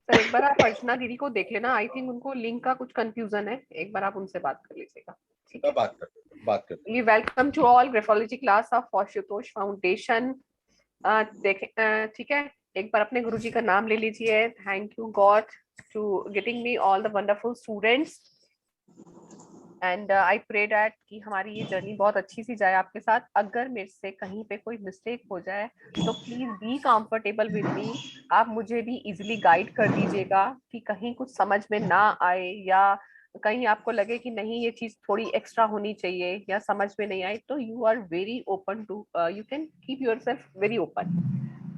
Sir एक बार आप अर्चना दीदी को देख लेना, आई थिंक उनको लिंक का कुछ कंफ्यूजन है, एक बार आप उनसे बात कर लीजिएगा, ठीक है? बात कर। Welcome to all graphology class of Ashutosh foundation. देखें ठीक है, एक बार अपने गुरुजी का नाम ले लीजिए। Thank you God to getting me all the wonderful students and I pray that कि हमारी ये जर्नी बहुत अच्छी सी जाए आपके साथ। अगर मेरे से कहीं पे कोई मिस्टेक हो जाए तो please be comfortable with me, आप मुझे भी इजीली गाइड कर दीजिएगा कि कहीं कुछ समझ में ना आए या कहीं आपको लगे कि नहीं ये चीज थोड़ी एक्स्ट्रा होनी चाहिए या समझ में नहीं आई, तो you are very open to, you can keep yourself very open,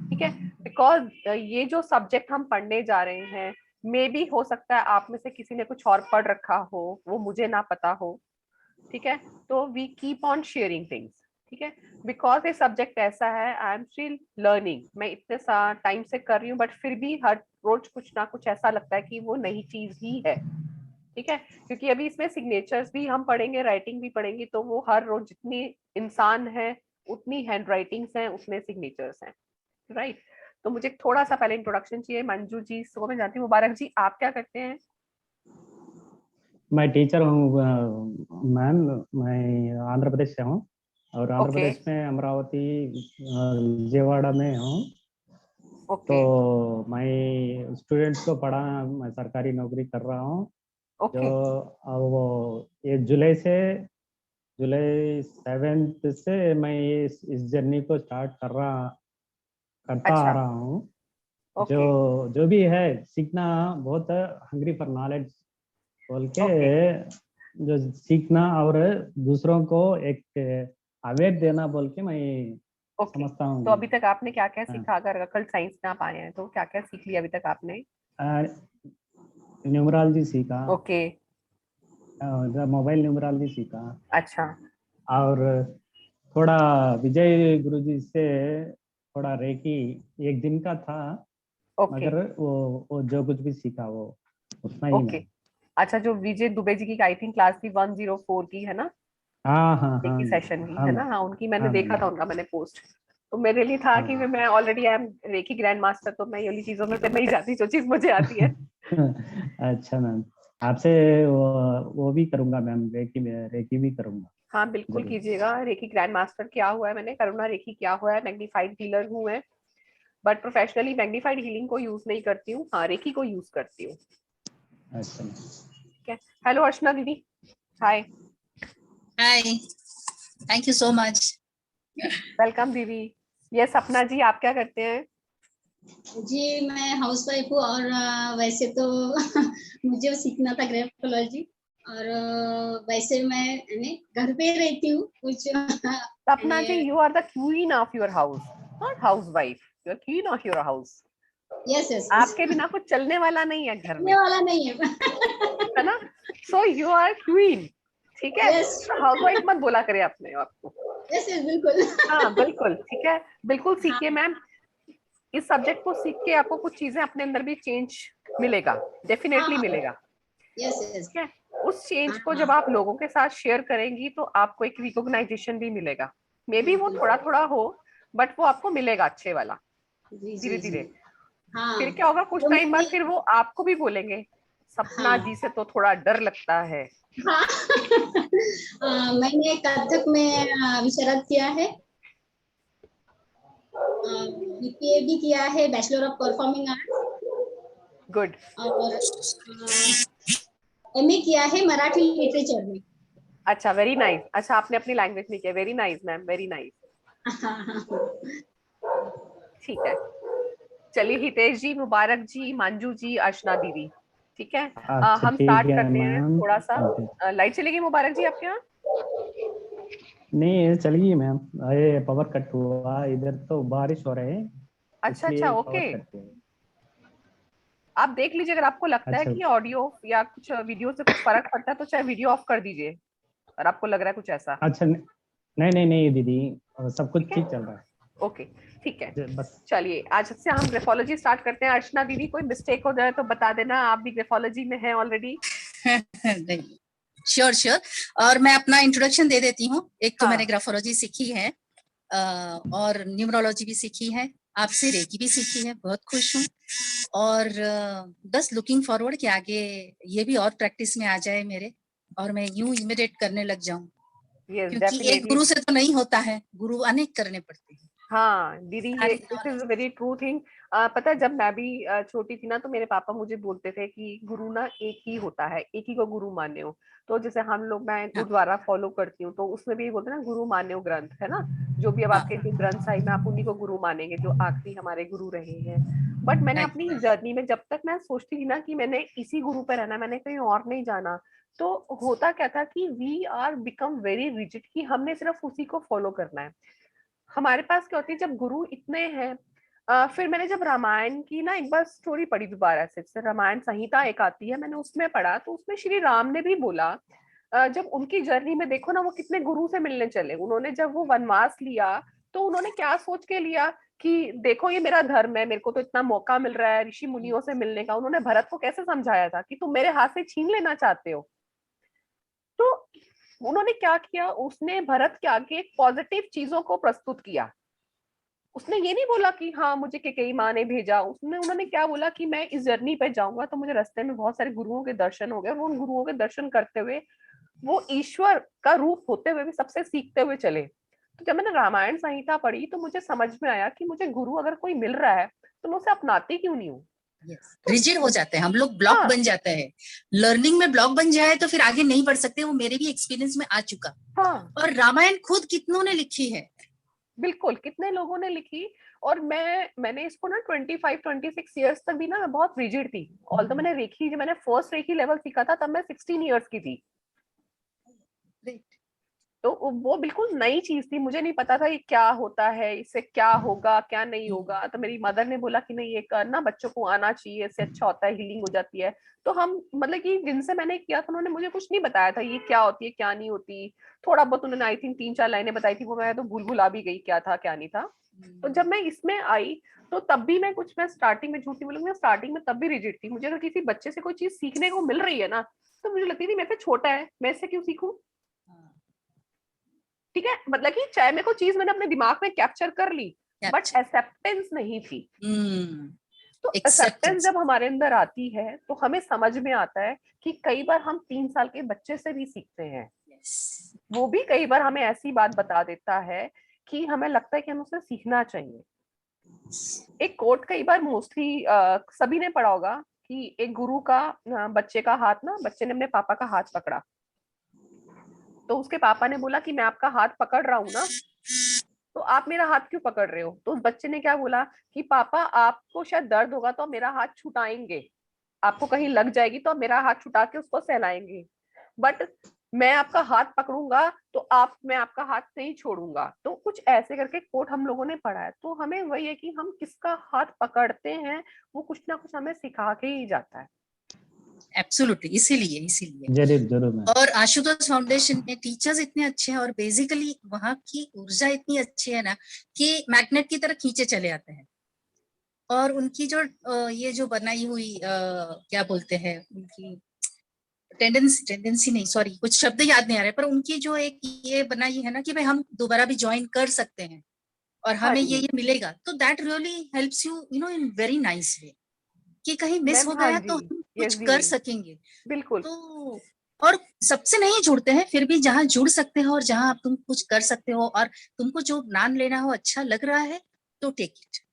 ठीक है? बिकॉज ये जो सब्जेक्ट हम पढ़ने जा रहे हैं, मे भी हो सकता है आप में से किसी ने कुछ और पढ़ रखा हो, वो मुझे ना पता हो, ठीक है? तो we keep on sharing things, ठीक है? बिकॉज ये सब्जेक्ट ऐसा है, आई एम स्टिल लर्निंग, मैं इतने टाइम से कर रही हूँ, बट फिर भी हर रोज कुछ ना कुछ ऐसा लगता है कि वो नई चीज ही है, ठीक है? क्योंकि अभी इसमें सिग्नेचर्स भी हम पढ़ेंगे, राइटिंग भी पढ़ेंगे, तो वो हर रोज जितनी इंसान है उतनी हैंड राइटिंग्स हैं, उतने सिग्नेचर्स हैं, राइट? तो मुझे थोड़ा सा पहले इंट्रोडक्शन चाहिए। मंजू जी को मैं जानती हूँ, मुबारक जी आप क्या करते हैं? मैं टीचर हूँ मैम, मैं आंध्र प्रदेश से हूँ और आंध्र ओके प्रदेश में अमरावती विजयवाड़ा में हूँ। ओके तो मैं स्टूडेंट्स को पढ़ा, मैं सरकारी नौकरी कर रहा हूँ। ओके जो वो ये जुलाई 7 से मैं इस जर्नी को स्टार्ट करता आ अच्छा रहा हूँ। जो ओके जो भी है सीखना, बहुत हंग्री फॉर नॉलेज बोल के, ओके जो सीखना और दूसरों को एक अवेयर देना बोल के मैं ओके। समझता तो हूँ। अभी तक आपने क्या क्या हाँ, सीखा? अगर कल साइंस में आप आए हैं तो क्या क्या सीख लिया अभी तक आपने? न्यूमरोलॉजी सीखा, ओके मोबाइल न्यूमरोलॉजी सीखा अच्छा और थोड़ा विजय गुरुजी से थोड़ा रेकी एक दिन का था, ओके मगर वो जो कुछ भी सीखा वो उतना ही ओके। मैम। अच्छा, जो विजय दुबे जी की आई थिंक क्लास थी 104 की है ना, हाँ हाँ हाँ एक ही सेशन की हाँ है ना? मैम, हाँ, उनकी मैंने हाँ देखा मैम, था, उनका मैंने पोस्ट। तो मेरे लिए था कि हाँ। मैं already I am reiki grand master, तो मैं ये वाली चीजों में से नहीं जाती जो चीज मुझे आती है। अच्छा मैम, आपसे वो भी करूंगा मैम, रेकी भी करूंगा हाँ बिल्कुल जरूर। कीजिएगा। रेकी ग्रैंड मास्टर क्या हुआ है, मैंने करुणा रेकी क्या हुआ है, मैग्नीफाइड हीलर हूँ मैं, बट प्रोफेशनली मैग्नीफाइड हीलिंग को यूज नहीं करती हूँ, हाँ रेकी को यूज करती हूँ, अच्छा मैम। ठीक है? हेलो अर्चना दीदी, hi. Hi, thank you so much. Welcome दीदी। ये सपना जी आप क्या करते हैं? जी मैं हाउस वाइफ हूँ और वैसे तो मुझे सीखना था ग्राफोलॉजी और वैसे मैं घर पे रहती हूँ कुछ Sapna ji, you are the queen of your house, not house wife, you are queen of your house. Yes yes आपके बिना कुछ चलने वाला नहीं है घर में, ये वाला नहीं है है ना? सो यू आर क्वीन, ठीक है? यस हाउस वाइफ मत बोला करे अपने आपको। यस यस बिल्कुल हाँ बिल्कुल ठीक है, बिल्कुल हाँ सीखिए मैम। इस सब्जेक्ट को सीख के आपको कुछ चीजें अपने अंदर भी चेंज मिलेगा, हाँ डेफिनेटली हाँ मिलेगा, यस यस ठीक है? उस चेंज हाँ को जब हाँ आप लोगों के साथ शेयर करेंगी तो आपको एक रिकॉग्नाइजेशन भी मिलेगा, मे बी वो बिल्कुल थोड़ा थोड़ा हो, बट वो आपको मिलेगा अच्छे वाला, जी धीरे जी जी धीरे। हाँ फिर क्या होगा, कुछ तो टाइम बाद मैंने फिर वो आपको भी बोलेंगे सपना हाँ जी से तो थोड़ा डर लगता है। हाँ मैंने कथक में विशारद किया है, बीपीए भी किया है, bachelor of performing art, good, और एमए किया है मराठी लिटरेचर में। अच्छा वेरी नाइस। अच्छा आपने अपनी लैंग्वेज में किया, very nice ma'am, very nice, ठीक है? चलिए हितेश जी, मुबारक जी, मंजू जी, अर्चना दीदी, ठीक है? अच्छा हम ठीक स्टार्ट है करते हैं मैम। थोड़ा सा। ओके। लाइट चलेगी मुबारक जी आपके यहाँ? नहीं चलिए मैम, ये पावर कट हुआ इधर, तो बारिश हो रहे है अच्छा अच्छा इसलिए ओके, पावर कट हुआ। आप देख लीजिए, अगर आपको लगता है अच्छा कि ऑडियो या कुछ वीडियो से कुछ फर्क पड़ता है तो चाहे वीडियो ऑफ कर दीजिए, और आपको लग रहा है कुछ ऐसा, अच्छा, नहीं नहीं नहीं दीदी, सब कुछ ठीक है? ठीक चल रहा है। ओके ठीक है। बस चलिए आज से हम ग्राफोलॉजी स्टार्ट करते हैं। अर्चना दीदी कोई मिस्टेक हो जाए तो बता देना, आप भी ग्राफोलॉजी में हैं ऑलरेडी। Sure sure. और मैं अपना इंट्रोडक्शन दे देती हूँ। एक तो हाँ मैंने ग्राफोलॉजी सीखी है और न्यूमरोलॉजी भी सीखी है, आपसे रेकी भी सीखी है, बहुत खुश हूँ। और बस लुकिंग फॉरवर्ड कि आगे ये भी और प्रैक्टिस में आ जाए मेरे, और मैं यूं इमिटेट करने लग जाऊं, यस क्योंकि एक डेफिनेटली। गुरु से तो नहीं होता है, गुरु अनेक करने पड़ते हैं। हाँ दीदी, ये सारी this is knowledge। Very true thing. पता है, जब मैं भी छोटी थी ना, तो मेरे पापा मुझे बोलते थे कि गुरु ना एक ही होता है, एक ही को गुरु माने हो। तो जैसे हम लोग, मैं हाँ, गुरुद्वारा फॉलो करती हूँ, तो उसमें भी बोलते हैं ना, गुरु माने हो ग्रंथ, है ना। जो भी अब हाँ, आपके जो ग्रंथ साहिब में, आप उन्हीं को गुरु मानेंगे जो आखिरी हमारे गुरु रहे हैं। बट मैंने राइट, अपनी जर्नी में, जब तक मैं सोचती थी ना कि मैंने इसी गुरु पे रहना, मैंने कहीं और नहीं जाना, तो होता क्या था कि we are become very rigid, कि हमने सिर्फ उसी को फॉलो करना है। हमारे पास क्या होती है, जब गुरु इतने हैं, फिर मैंने जब रामायण की ना एक बार स्टोरी पढ़ी दोबारा से रामायण संहिता एक आती है, मैंने उसमें पढ़ा, तो उसमें श्री राम ने भी बोला, जब उनकी जर्नी में देखो ना, वो कितने गुरु से मिलने चले। उन्होंने जब वो वनवास लिया, तो उन्होंने क्या सोच के लिया कि देखो ये मेरा धर्म है, मेरे को तो इतना मौका मिल रहा है ऋषि मुनियों से मिलने का। उन्होंने भरत को कैसे समझाया था कि तुम मेरे हाथ से छीन लेना चाहते हो। तो उन्होंने क्या किया, उसने भरत के आगे पॉजिटिव चीजों को प्रस्तुत किया। उसने ये नहीं बोला कि हाँ मुझे केकई माँ ने भेजा। उन्होंने क्या बोला कि मैं इस जर्नी पे जाऊंगा, तो मुझे रास्ते में बहुत सारे गुरुओं के दर्शन हो गए, और उन गुरुओं के दर्शन करते हुए वो ईश्वर का रूप होते हुए भी सबसे सीखते हुए चले। तो जब मैंने रामायण संहिता पढ़ी, तो मुझे समझ में आया कि मुझे गुरु अगर कोई मिल रहा है, तो मैं उसे अपनाती क्यों नहीं हूँ। रिजिड हो जाते हैं हम लोग, ब्लॉक हाँ बन जाता है। लर्निंग में ब्लॉक बन जाए तो फिर आगे नहीं बढ़ सकते, वो मेरे भी एक्सपीरियंस में आ चुका। हाँ और रामायण खुद कितनों ने लिखी है। बिल्कुल, कितने लोगों ने लिखी। और मैंने इसको ना 25-26 ईयर्स तक भी ना, मैं बहुत रिजिड थी। ऑल्दो मैंने रेखी, जब मैंने फर्स्ट रेखी लेवल सीखा था, तब मैं 16 ईयर्स की थी। तो वो बिल्कुल नई चीज थी, मुझे नहीं पता था ये क्या होता है, इससे क्या होगा क्या नहीं होगा। तो मेरी मदर ने बोला कि नहीं, ये करना, बच्चों को आना चाहिए, इससे अच्छा होता है, हीलिंग हो जाती है। तो हम, मतलब कि जिनसे मैंने किया था, उन्होंने मुझे कुछ नहीं बताया था ये क्या होती है क्या नहीं होती। थोड़ा बहुत उन्होंने आई थिंक 3-4 लाइनें बताई थी, वो मैं तो भूल भुला भी गई क्या था क्या नहीं था। तो जब मैं इसमें आई, तो तब भी मैं स्टार्टिंग में, झूठ नहीं बोलूंगी, मैं स्टार्टिंग में तब भी रिजिड थी। मुझे अगर किसी बच्चे से कोई चीज सीखने को मिल रही है ना, तो मुझे लगती थी मेरे से छोटा है, मैं इससे क्यों सीखूं। ठीक है, मतलब कि चाहे मेरे को चीज मैंने अपने दिमाग में कैप्चर कर ली, बट एक्सेप्टेंस नहीं थी। तो एक्सेप्टेंस एक्सेप्टेंस। जब हमारे अंदर आती है, तो हमें समझ में आता है कि कई बार हम 3 साल के बच्चे से भी सीखते हैं। वो भी कई बार हमें ऐसी बात बता देता है कि हमें लगता है कि हमें उससे सीखना चाहिए। एक कोट कई बार मोस्टली सभी ने पढ़ा होगा कि एक गुरु का बच्चे का हाथ ना, बच्चे ने अपने पापा का हाथ पकड़ा, तो उसके पापा ने बोला कि मैं आपका हाथ पकड़ रहा हूं ना, तो आप मेरा हाथ क्यों पकड़ रहे हो। तो उस बच्चे ने क्या बोला कि पापा, आपको शायद दर्द होगा तो आप मेरा हाथ छुटाएंगे, आपको कहीं लग जाएगी तो आप मेरा हाथ छुटा के उसको सहलाएंगे, बट मैं आपका हाथ पकड़ूंगा तो मैं आपका हाथ नहीं छोड़ूंगा। तो कुछ ऐसे करके कोट हम लोगों ने पढ़ा है। तो हमें वही है कि हम किसका हाथ पकड़ते हैं, वो कुछ ना कुछ हमें सिखा के ही जाता है। एब्सोल्युटली, इसीलिए जरूर जरूर मैम। और आशुतोष फाउंडेशन में टीचर्स इतने अच्छे हैं, और बेसिकली वहाँ की ऊर्जा इतनी अच्छी है ना कि मैग्नेट की तरह खींचे चले आते हैं। और उनकी जो ये जो बनाई हुई क्या बोलते हैं, उनकी टेंडेंसी नहीं, सॉरी कुछ शब्द याद नहीं आ रहे, पर उनकी जो एक ये बनाई है ना कि भाई हम दोबारा भी ज्वाइन कर सकते हैं और हाँ हमें जी ये मिलेगा, तो that really helps you know in very nice way, कि कहीं मिस मैम, हो हाँ गया जी, तो हम यस कुछ कर दीदी, सकेंगे। बिल्कुल। तो और सबसे नहीं जुड़ते हैं, फिर भी जहां जुड़ सकते हो और जहां आप तुम कुछ कर सकते हो और तुमको जो ज्ञान लेना हो अच्छा लग रहा है, तो टेक इट,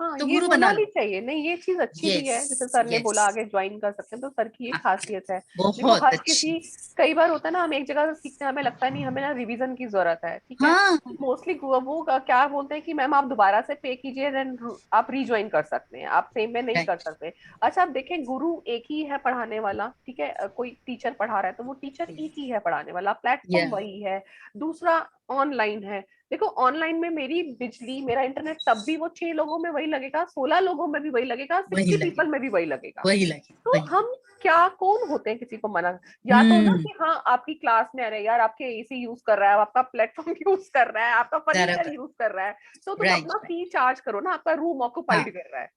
हाँ, तो ये गुरु बना होना भी लो। चाहिए। नहीं, ये चीज अच्छी भी यस, है, जैसे सर ने यस, बोला आगे ज्वाइन कर सकते हैं, तो सर की ये खासियत है। देखो, बहुत हर अच्छी। किसी, कई बार होता है ना, हम एक जगह से सीखते हैं, हमें लगता है नहीं, हमें ना रिवीजन की जरूरत है, ठीक है। हाँ, मोस्टली वो क्या बोलते हैं कि मैम आप दोबारा से पे कीजिए, देन आप रीज्वाइन कर सकते हैं, आप सेम में नहीं कर राइट, सकते। अच्छा, आप देखें, गुरु एक ही है पढ़ाने वाला, ठीक है, कोई टीचर पढ़ा रहा है तो वो टीचर एक ही है पढ़ाने वाला, प्लेटफॉर्म या वही है। दूसरा, ऑनलाइन है। देखो, ऑनलाइन में मेरी बिजली, मेरा इंटरनेट, तब भी वो 6 लोगों में वही लगेगा, 16 लोगों में भी वही लगेगा, वही 60 पीपल लगे, में भी वही लगेगा। वही लगे, तो वही। हम क्या, कौन होते हैं किसी को मना। या तो ना कि हाँ आपकी क्लास में आ रहे हैं, यार आपके एसी यूज कर रहा है, आपका प्लेटफॉर्म यूज कर रहा है, आपका फर्नीचर बराबर, यूज कर रहा है, तो तुम राइट, अपना फी चार्ज करो ना, आपका रूम हाँ, ऑक्युपाइड कर रहा है।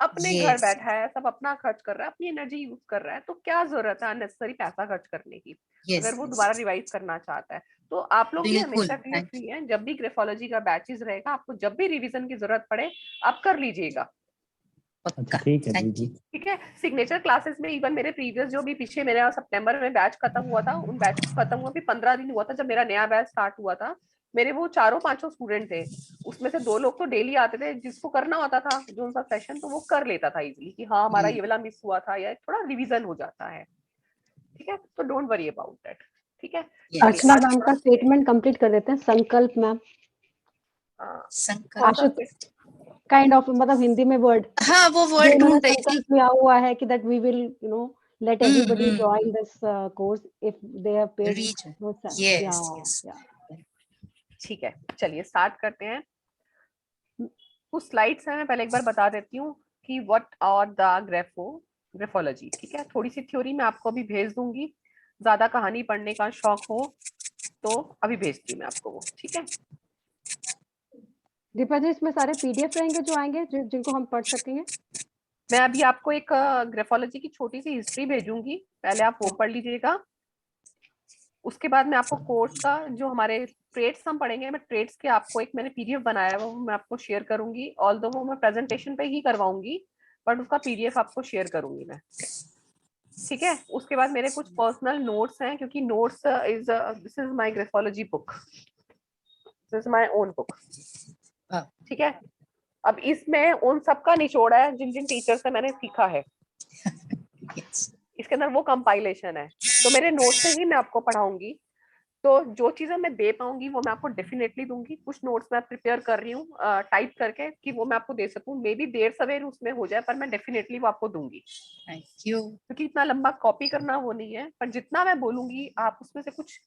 अपने घर Yes. बैठा है, सब अपना खर्च कर रहा है, अपनी एनर्जी यूज कर रहा है, तो क्या जरूरत है अननेसेसरी पैसा खर्च करने की? Yes. अगर वो Yes. दोबारा रिवाइज करना चाहता है तो आप लोग भी बिल्कुल, हमेशा के लिए thank फ्री हैं, जब भी ग्रेफोलॉजी का बैचेस रहेगा, आपको जब भी रिवीजन की जरूरत पड़े आप कर लीजिएगा। अच्छा पक्का, ठीक है thank दीदी। you. ठीक है। सिग्नेचर क्लासेस में इवन मेरे प्रीवियस जो भी पीछे मेरा सितंबर में बैच खत्म हुआ था, उन बैच खत्म हुआ भी 15 दिन हुआ था जब मेरा नया बैच स्टार्ट हुआ था, मेरे वो 4-5 स्टूडेंट थे, उसमें से 2 लोग तो डेली आते थे, जिसको करना होता था जो उनका सेशन, तो वो कर लेता था इजीली कि हाँ हमारा ये वाला मिस हुआ था या थोड़ा रिवीजन हो जाता है। ठीक है, तो डोंट वरी अबाउट दैट। ठीक है, Yes. अर्चना मैम का स्टेटमेंट कंप्लीट कर देते हैं। संकल्प मैम, संकल्प, आशुत काइंड ऑफ मतलब हिंदी में वर्ड हाँ वो जो वर्ड इन्होंने ढूंढ रही थी। संकल्प लिया हुआ है कि that we will you know let everybody join this course if they have paid Reach. no time. Yes, Yeah, yes. yeah. ठीक है, चलिए स्टार्ट करते हैं। कुछ स्लाइड्स हैं, मैं पहले एक बार बता देती हूँ कि व्हाट आर द ग्राफोलॉजी। ठीक है, थोड़ी सी थ्योरी मैं आपको अभी भेज दूंगी, ज्यादा कहानी पढ़ने का शौक हो तो अभी भेजती हूँ मैं आपको वो। ठीक है, दीपा जी इसमें सारे पीडीएफ रहेंगे जो आएंगे जिनको हम पढ़ सकेंगे। मैं अभी आपको एक ग्राफोलॉजी की छोटी सी हिस्ट्री भेजूंगी, पहले आप वो पढ़ लीजिएगा। उसके बाद मैं आपको कोर्स का जो हमारे ट्रेड्स हम पढ़ेंगे, मैं ट्रेड्स के आपको एक मैंने पीडीएफ बनाया है वो मैं आपको शेयर करूंगी, ऑल्दो वो मैं प्रेजेंटेशन पे ही करवाऊंगी बट उसका पीडीएफ आपको शेयर करूंगी मैं। ठीक है, उसके बाद मेरे कुछ पर्सनल नोट्स हैं, क्योंकि notes is this is my graphology book, this is my own book. ठीक है, अब इसमें उन सबका निचोड़ा है जिन जिन टीचर से मैंने सीखा है। Yes. इसके अंदर वो कंपाइलेशन है, तो मेरे नोट से ही मैं आपको पढ़ाऊंगी। तो जो चीजें मैं दे पाऊंगी वो मैं आपको डेफिनेटली दूंगी। कुछ नोट्स मैं प्रिपेयर कर रही हूँ टाइप करके कि वो मैं आपको दे सकूं, मे बी देर सवेर उसमें हो जाए, पर मैं डेफिनेटली वो आपको दूंगी, Thank you. क्योंकि इतना लंबा कॉपी करना वो नहीं है, पर जितना मैं बोलूंगी आप उसमें से कुछ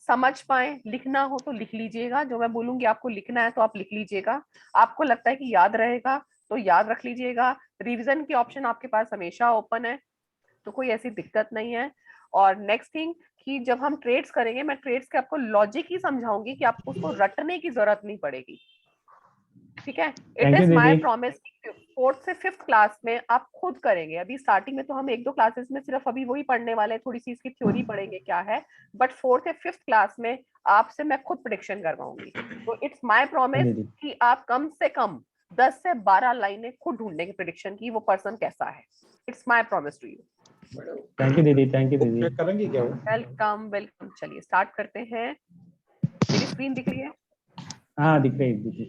समझ पाए। लिखना हो तो लिख लीजिएगा, जो मैं बोलूंगी आपको लिखना है तो आप लिख लीजिएगा। आपको लगता है कि याद रहेगा तो याद रख लीजिएगा। रिवीजन की ऑप्शन आपके पास हमेशा ओपन है, तो कोई ऐसी दिक्कत नहीं है। और नेक्स्ट थिंग कि जब हम ट्रेड्स करेंगे, मैं ट्रेड्स के आपको लॉजिक ही समझाऊंगी कि आपको उसको रटने की जरूरत नहीं पड़ेगी। ठीक है, it is my promise. 4th से 5th क्लास में आप खुद करेंगे। अभी स्टार्टिंग में तो हम 1-2 क्लासेस में सिर्फ अभी वही पढ़ने वाले हैं, थोड़ी सी इसकी थ्योरी पढ़ेंगे क्या है, बट 4th या 5th क्लास में आपसे मैं खुद प्रेडिक्शन करवाऊंगी। तो इट्स माय प्रॉमिस कि आप कम से कम 10 से 12 लाइनें खुद ढूंढेंगे प्रेडिक्शन की, वो पर्सन कैसा है। It's my promise to you. Thank you दीदी, थैंक यू दीदी। करेंगे क्या वो? Welcome welcome. चलिए स्टार्ट करते हैं। मेरी स्क्रीन दिख रही है? हाँ दिख रही दीदी।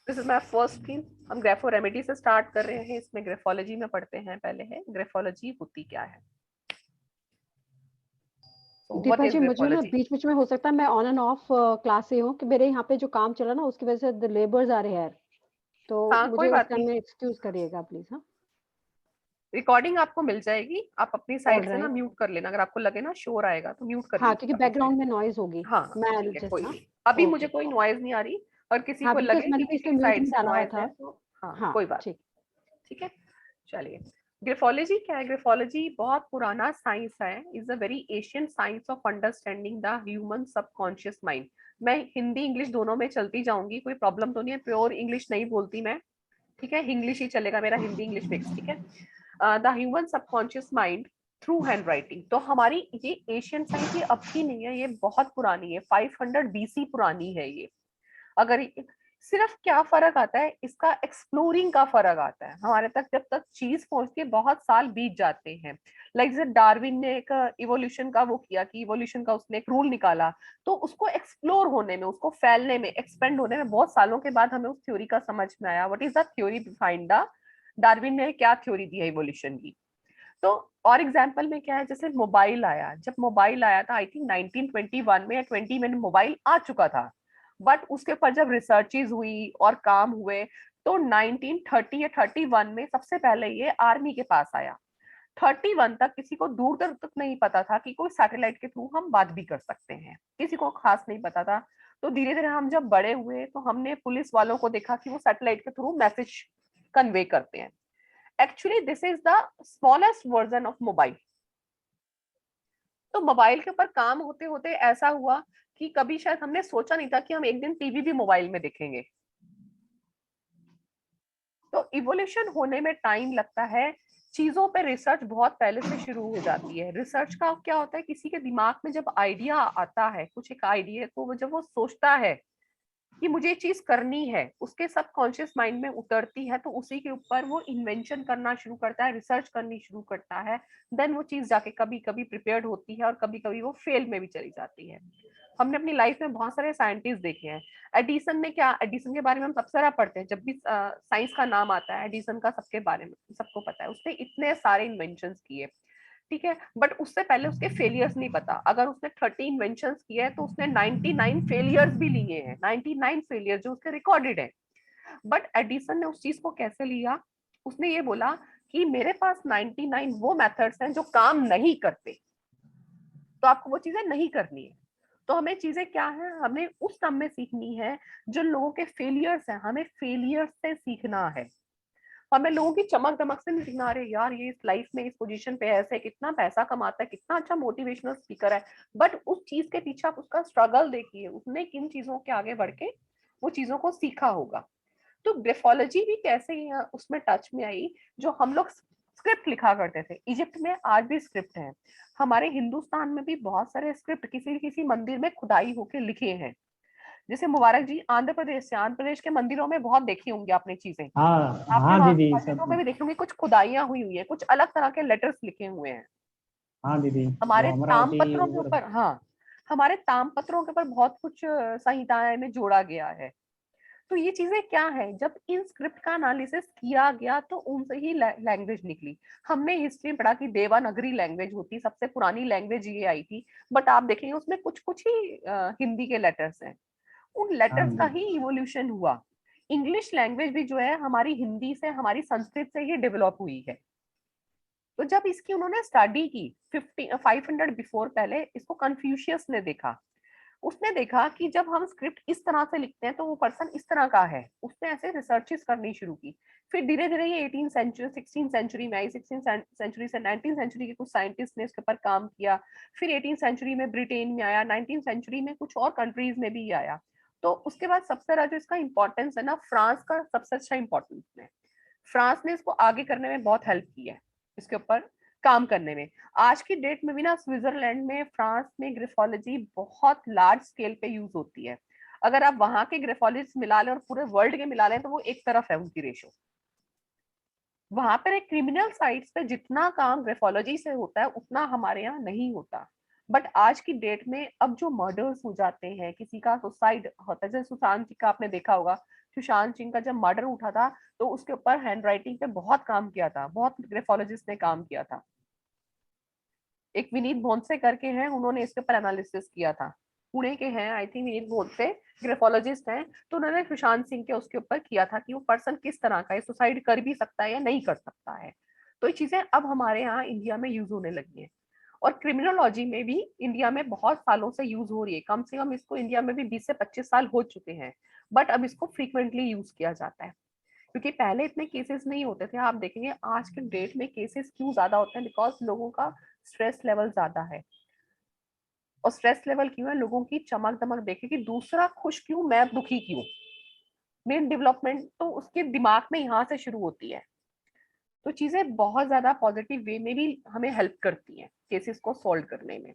This is my first screen. हम ग्राफो रेमेडी से स्टार्ट कर रहे हैं। इसमें ग्राफोलॉजी में पढ़ते हैं। पहले है ग्राफोलॉजी होती क्या है। दीपा जी मुझे ना बीच बीच में हो सकता है मैं ऑन एंड ऑफ क्लास से हूँ कि मेरे यहाँ पे जो काम चला ना उसकी वजह से द लेबर्स आ रहे हैं, तो हाँ, मुझे उस टाइम में एक्सक्यूज करिएगा प्लीज। हाँ, रिकॉर्डिंग आपको मिल जाएगी, आप अपनी साइड से ना म्यूट कर लेना, अगर आपको लगे ना शोर आएगा तो म्यूट कर हाँ, क्योंकि बैकग्राउंड में नॉइज होगी। हाँ मैं ठीक है, जस्ट कोई ना नहीं, अभी मुझे कोई नॉइज नहीं आ रही। और किसी हाँ, को बिकॉज लगे मैंने कि भी इसमें किसी म्यूट साइड में से डाला हुआ नॉइज था। है तो हाँ हाँ कोई बात। ठीक। ठीक है, चलिए। ग्राफोलॉजी क्या है? ग्राफोलॉजी बहुत पुराना साइंस है, is a very ancient science of understanding the human subconscious mind. मैं हिंदी इंग्लिश दोनों में चलती जाऊंगी, कोई प्रॉब्लम तो नहीं है, प्योर इंग्लिश नहीं बोलती मैं। ठीक है, इंग्लिश ही चलेगा मेरा, हिंदी इंग्लिश मिक्स। ठीक है, the human subconscious mind through hand writing. तो हमारी ये एशियन साइंस ये अब की नहीं है, ये बहुत पुरानी है, 500 BC पुरानी है ये। अगर सिर्फ क्या फर्क आता है, इसका एक्सप्लोरिंग का फर्क आता है। हमारे तक जब तक चीज पहुंचती है बहुत साल बीत जाते हैं। लाइक जैसे डार्विन ने एक इवोल्यूशन का वो किया कि इवोल्यूशन का उसने एक रूल निकाला, तो उसको एक्सप्लोर होने में, उसको फैलने में, एक्सपेंड होने में बहुत सालों के बाद हमें उस थ्योरी का समझ में आया। What is the theory behind the, Darwin ने क्या थ्योरी दी है इवोल्यूशन की। तो और एग्जाम्पल में क्या है, जैसे मोबाइल आया, जब मोबाइल आया था आई थिंक 1921 में या 20 में मोबाइल आ चुका था, बट उसके ऊपर जब रिसर्चेज हुई और काम हुए तो 1930 या 31 में सबसे पहले ये आर्मी के पास आया। 31 तक किसी को दूर दूर तक नहीं पता था कि कोई सैटेलाइट के थ्रू हम बात भी कर सकते हैं, किसी को खास नहीं पता था। तो धीरे धीरे हम जब बड़े हुए तो हमने पुलिस वालों को देखा कि वो सैटेलाइट के थ्रू मैसेज कन्वे करते हैं। Actually this is the smallest version of mobile. तो मोबाइल के ऊपर काम होते होते ऐसा हुआ कि कभी शायद हमने सोचा नहीं था कि हम एक दिन टीवी भी मोबाइल में देखेंगे। तो तो इवोल्यूशन होने में टाइम लगता है, चीजों पे रिसर्च बहुत पहले से शुरू हो जाती है। रिसर्च का क्या होता है, किसी के दिमाग में जब आइडिया आता है, कुछ एक आइडिया को जब वो सोचता है कि मुझे ये चीज करनी है, उसके सबकॉन्शियस माइंड में उतरती है, तो उसी के ऊपर वो इन्वेंशन करना शुरू करता है, रिसर्च करनी शुरू करता है। देन वो चीज जाके कभी कभी प्रिपेयर्ड होती है और कभी कभी वो फेल में भी चली जाती है। हमने अपनी लाइफ में बहुत सारे साइंटिस्ट देखे हैं। एडिसन ने क्या, एडिसन के बारे में हम सबसे ज्यादा पढ़ते हैं, जब भी साइंस का नाम आता है एडिसन का सबके बारे में सबको पता है, उसने इतने सारे इन्वेंशन किए, ठीक है, बट उससे पहले उसके फेलियर्स नहीं पता। अगर उसने 30 इन्वेंशंस किए हैं तो उसने 99 फेलियर्स भी लिए हैं, 99 फेलियर जो उसके रिकॉर्डेड है। बट एडिसन ने उस चीज को कैसे लिया, उसने ये बोला कि मेरे पास 99 वो मेथड्स हैं जो काम नहीं करते, तो आपको वो चीजें नहीं करनी है। तो हमें चीजें क्या है, हमें उस टर्म में सीखनी है जो लोगों के फेलियर्स हैं, हमें फेलियर्स से सीखना है। हमें लोगों की चमक दमक से नहीं सीखना, अरे यार ये इस लाइफ में इस पोजीशन पे ऐसे कितना पैसा कमाता है, कितना अच्छा मोटिवेशनल स्पीकर है, बट उस चीज के पीछे आप उसका स्ट्रगल देखिए, उसने किन चीजों के आगे बढ़ के वो चीजों को सीखा होगा। तो ग्राफोलॉजी भी कैसे उसमें टच में आई, जो हम लोग स्क्रिप्ट लिखा करते थे, इजिप्ट में आज भी स्क्रिप्ट है, हमारे हिंदुस्तान में भी बहुत सारे स्क्रिप्ट किसी किसी मंदिर में खुदाई होके लिखे हैं। जैसे मुबारक जी आंध्र प्रदेश से, आंध्र प्रदेश के मंदिरों में बहुत देखी होंगी आपने चीजें, हाँ आपने हाँ दीदी मस्जिदों में सब। भी देखी होंगी, कुछ खुदाइयां हुई हुई है, कुछ अलग तरह के लेटर्स लिखे हुए हैं। हाँ दीदी वो हमारे ताम अमरावती पत्रों के उधर। ऊपर, हाँ, हमारे ताम पत्रों के ऊपर बहुत कुछ संहिताएं में जोड़ा गया है। तो ये चीजें क्या है, जब इन स्क्रिप्ट का एनालिसिस किया गया तो उनसे ही लैंग्वेज निकली। हमने हिस्ट्री में पढ़ा कि देवनागरी लैंग्वेज होती, सबसे पुरानी लैंग्वेज ये आई थी, बट आप देखेंगे उसमें कुछ कुछ ही हिंदी के लेटर्स हैं, उन हाँ लेटर्स का दीदी। ही इवोल्यूशन हुआ। इंग्लिश लैंग्वेज भी जो है हमारी हिंदी से, हमारी संस्कृत से ही डेवलप हुई है। तो जब इसकी उन्होंने स्टडी की 500 बिफोर, पहले इसको कन्फ्यूशियस ने देखा, उसने देखा कि जब हम स्क्रिप्ट इस तरह से लिखते हैं तो वो पर्सन इस तरह का है, उसने ऐसे रिसर्चेस करनी शुरू की। फिर धीरे धीरे ये 18 सेंचुरी 16 सेंचुरी में आई, 16 सेंचुरी से 19 सेंचुरी के कुछ साइंटिस्ट ने इसके ऊपर काम किया। फिर 18 सेंचुरी में ब्रिटेन में आया, 19 सेंचुरी में कुछ और कंट्रीज में भी आया। तो उसके बाद सबसे ज्यादा जो इसका इंपॉर्टेंस है ना, फ्रांस का सबसे अच्छा इंपॉर्टेंस है। फ्रांस ने इसको आगे करने में बहुत हेल्प की है, इसके ऊपर काम करने में। आज की डेट में भी ना स्विट्जरलैंड में, फ्रांस में ग्राफोलॉजी बहुत लार्ज स्केल पे यूज होती है। अगर आप वहां के ग्राफोलॉजिस्ट मिला लें और पूरे वर्ल्ड के मिला लें तो वो एक तरफ है उनकी रेशो। वहां पर एक क्रिमिनल साइट्स पे जितना काम ग्राफोलॉजी से होता है उतना हमारे यहाँ नहीं होता। बट आज की डेट में अब जो मर्डर्स हो जाते हैं, किसी का सुसाइड होता है, जैसे सुशांत सिंह का आपने देखा होगा, सुशांत सिंह का जब मर्डर उठा था तो उसके ऊपर हैंड राइटिंग पे बहुत काम किया था, बहुत ग्राफोलॉजिस्ट ने काम किया था। एक विनीत भोंसले करके हैं, उन्होंने इसके ऊपर एनालिसिस किया था, पुणे के हैं I think Vineet Bhosale, graphologist हैं। तो उन्होंने सुशांत सिंह के उसके ऊपर किया था कि वो पर्सन किस तरह का है, सुसाइड कर भी सकता है या नहीं कर सकता है। तो ये चीजें अब हमारे यहाँ इंडिया में यूज होने लगी हैं, और क्रिमिनोलॉजी में भी इंडिया में बहुत सालों से यूज हो रही है, कम से कम इसको इंडिया में भी 20 से 25 साल हो चुके हैं। बट अब इसको फ्रीक्वेंटली यूज किया जाता है, क्योंकि पहले इतने केसेस नहीं होते थे। आप देखेंगे आज के डेट में केसेस क्यों ज्यादा होते हैं, बिकॉज लोगों का स्ट्रेस लेवल ज्यादा है। और स्ट्रेस लेवल क्यों है, लोगों की चमक दमक देखे कि दूसरा खुश क्यों, मैं दुखी क्यों। मेन डेवलपमेंट तो उसके दिमाग में यहाँ से शुरू होती है। तो चीजें बहुत ज्यादा पॉजिटिव वे में भी हमें हेल्प करती हैं केसेस को सॉल्व करने में।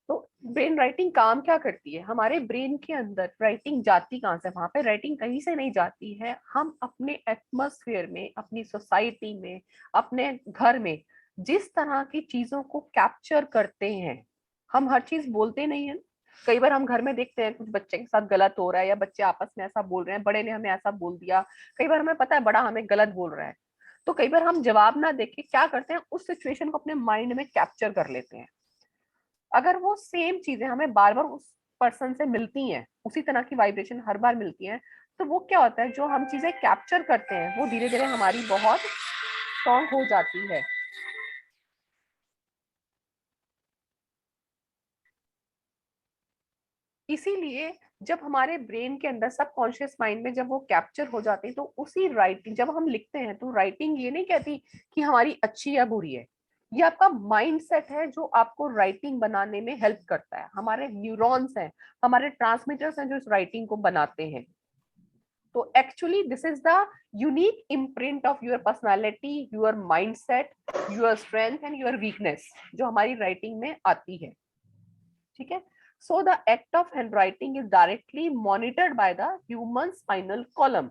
तो ब्रेन राइटिंग काम क्या करती है, हमारे ब्रेन के अंदर राइटिंग जाती कहाँ से, वहां पे राइटिंग कहीं से नहीं जाती है। हम अपने एटमॉस्फेयर में, अपनी सोसाइटी में, अपने घर में जिस तरह की चीजों को कैप्चर करते हैं, हम हर चीज बोलते नहीं है। कई बार हम घर में देखते हैं कुछ बच्चे के साथ गलत हो रहा है, या बच्चे आपस में ऐसा बोल रहे हैं, बड़े ने हमें ऐसा बोल दिया, कई बार हमें पता है बड़ा हमें गलत बोल रहा है, तो कई बार हम जवाब ना देके क्या करते हैं, उस सिचुएशन को अपने माइंड में कैप्चर कर लेते हैं। अगर वो सेम चीजें हमें बार बार उस पर्सन से मिलती हैं, उसी तरह की वाइब्रेशन हर बार मिलती है, तो वो क्या होता है, जो हम चीजें कैप्चर करते हैं वो धीरे धीरे हमारी बहुत स्ट्रॉन्ग हो जाती है। इसीलिए जब हमारे ब्रेन के अंदर सबकॉन्शियस माइंड में जब वो कैप्चर हो जाती है, तो उसी राइटिंग जब हम लिखते हैं, तो राइटिंग ये नहीं कहती कि हमारी अच्छी या बुरी है, ये आपका माइंड सेट है जो आपको राइटिंग बनाने में हेल्प करता है। हमारे न्यूरॉन्स हैं, हमारे ट्रांसमीटर्स हैं जो इस राइटिंग को बनाते हैं। तो actually this is the unique imprint of your personality, your mindset, your strength and your weakness जो हमारी राइटिंग में आती है, ठीक है। So the act of handwriting is directly monitored by the human spinal column,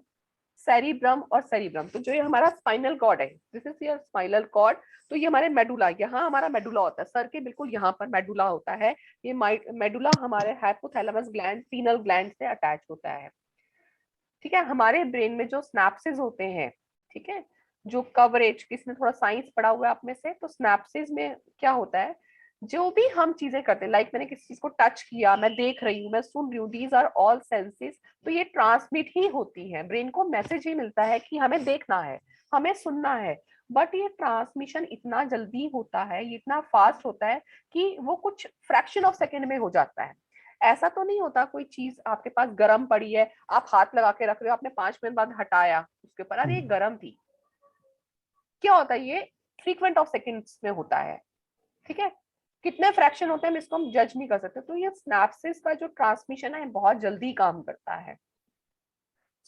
cerebrum और cerebrum. तो जो ये हमारा स्पाइनल कॉर्ड है, this is your spinal cord. तो ये हमारे मेडुला, यहाँ हमारा मेडुला होता है, सर के बिल्कुल यहाँ पर मेडुला होता है। ये मेडुला हमारे हाइपोथैलेमस ग्लैंड, पीनल ग्लैंड से अटैच होता है, ठीक है। हमारे ब्रेन में जो स्नैप्सिस होते हैं, ठीक है, जो कवरेज, किसने थोड़ा साइंस पढ़ा हुआ है आप में से, तो स्नैप्सिस में क्या होता है, जो भी हम चीजें करते हैं, लाइक मैंने किसी चीज को टच किया, मैं देख रही हूँ, मैं सुन रही हूँ, दीज आर ऑल सेंसेस, तो ये ट्रांसमिट ही होती है, ब्रेन को मैसेज ही मिलता है कि हमें देखना है, हमें सुनना है। बट ये ट्रांसमिशन इतना जल्दी होता है, ये इतना फास्ट होता है कि वो कुछ फ्रैक्शन ऑफ सेकेंड में हो जाता है। ऐसा तो नहीं होता कोई चीज आपके पास गर्म पड़ी है, आप हाथ लगा के रख रहे हो, आपने 5 मिनट बाद हटाया उसके ऊपर, अरे ये गर्म थी। क्या होता है, ये फ्रीक्वेंट ऑफ सेकेंड्स में होता है, ठीक है। कितने फ्रैक्शन होते हैं इसको हम जज नहीं कर सकते। तो ये स्नैप्सिस का जो ट्रांसमिशन है बहुत जल्दी काम करता है।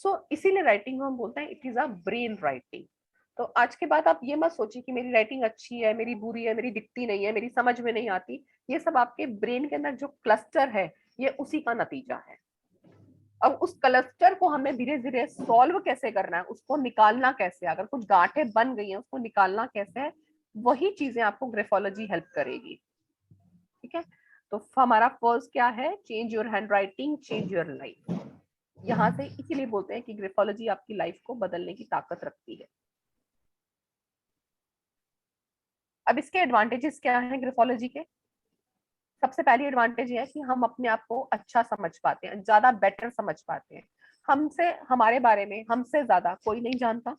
सो इसीलिए राइटिंग को हम बोलते हैं it is a brain writing. तो आज के बाद आप ये मत सोचिए कि मेरी राइटिंग अच्छी है, मेरी बुरी है, मेरी दिखती नहीं है, मेरी समझ में नहीं आती। ये सब आपके ब्रेन के अंदर जो क्लस्टर है, ये उसी का नतीजा है। अब उस क्लस्टर को हमें धीरे धीरे सॉल्व कैसे करना है, उसको निकालना कैसे, अगर कुछ गांठें बन गई हैं उसको निकालना कैसे है, वही चीजें आपको ग्राफोलॉजी हेल्प करेगी, ठीक है। तो हमारा फर्स्ट क्या है, change your hand writing, change your life. यहाँ से इसीलिए बोलते हैं कि ग्राफोलॉजी आपकी लाइफ को बदलने की ताकत रखती है। अब इसके एडवांटेजेस क्या हैं ग्राफोलॉजी के? सबसे पहली एडवांटेज है कि हम अपने आप को अच्छा समझ पाते हैं, ज्यादा बेटर समझ पाते हैं। हमसे, हमारे बारे में हमसे ज्यादा कोई नहीं जानता,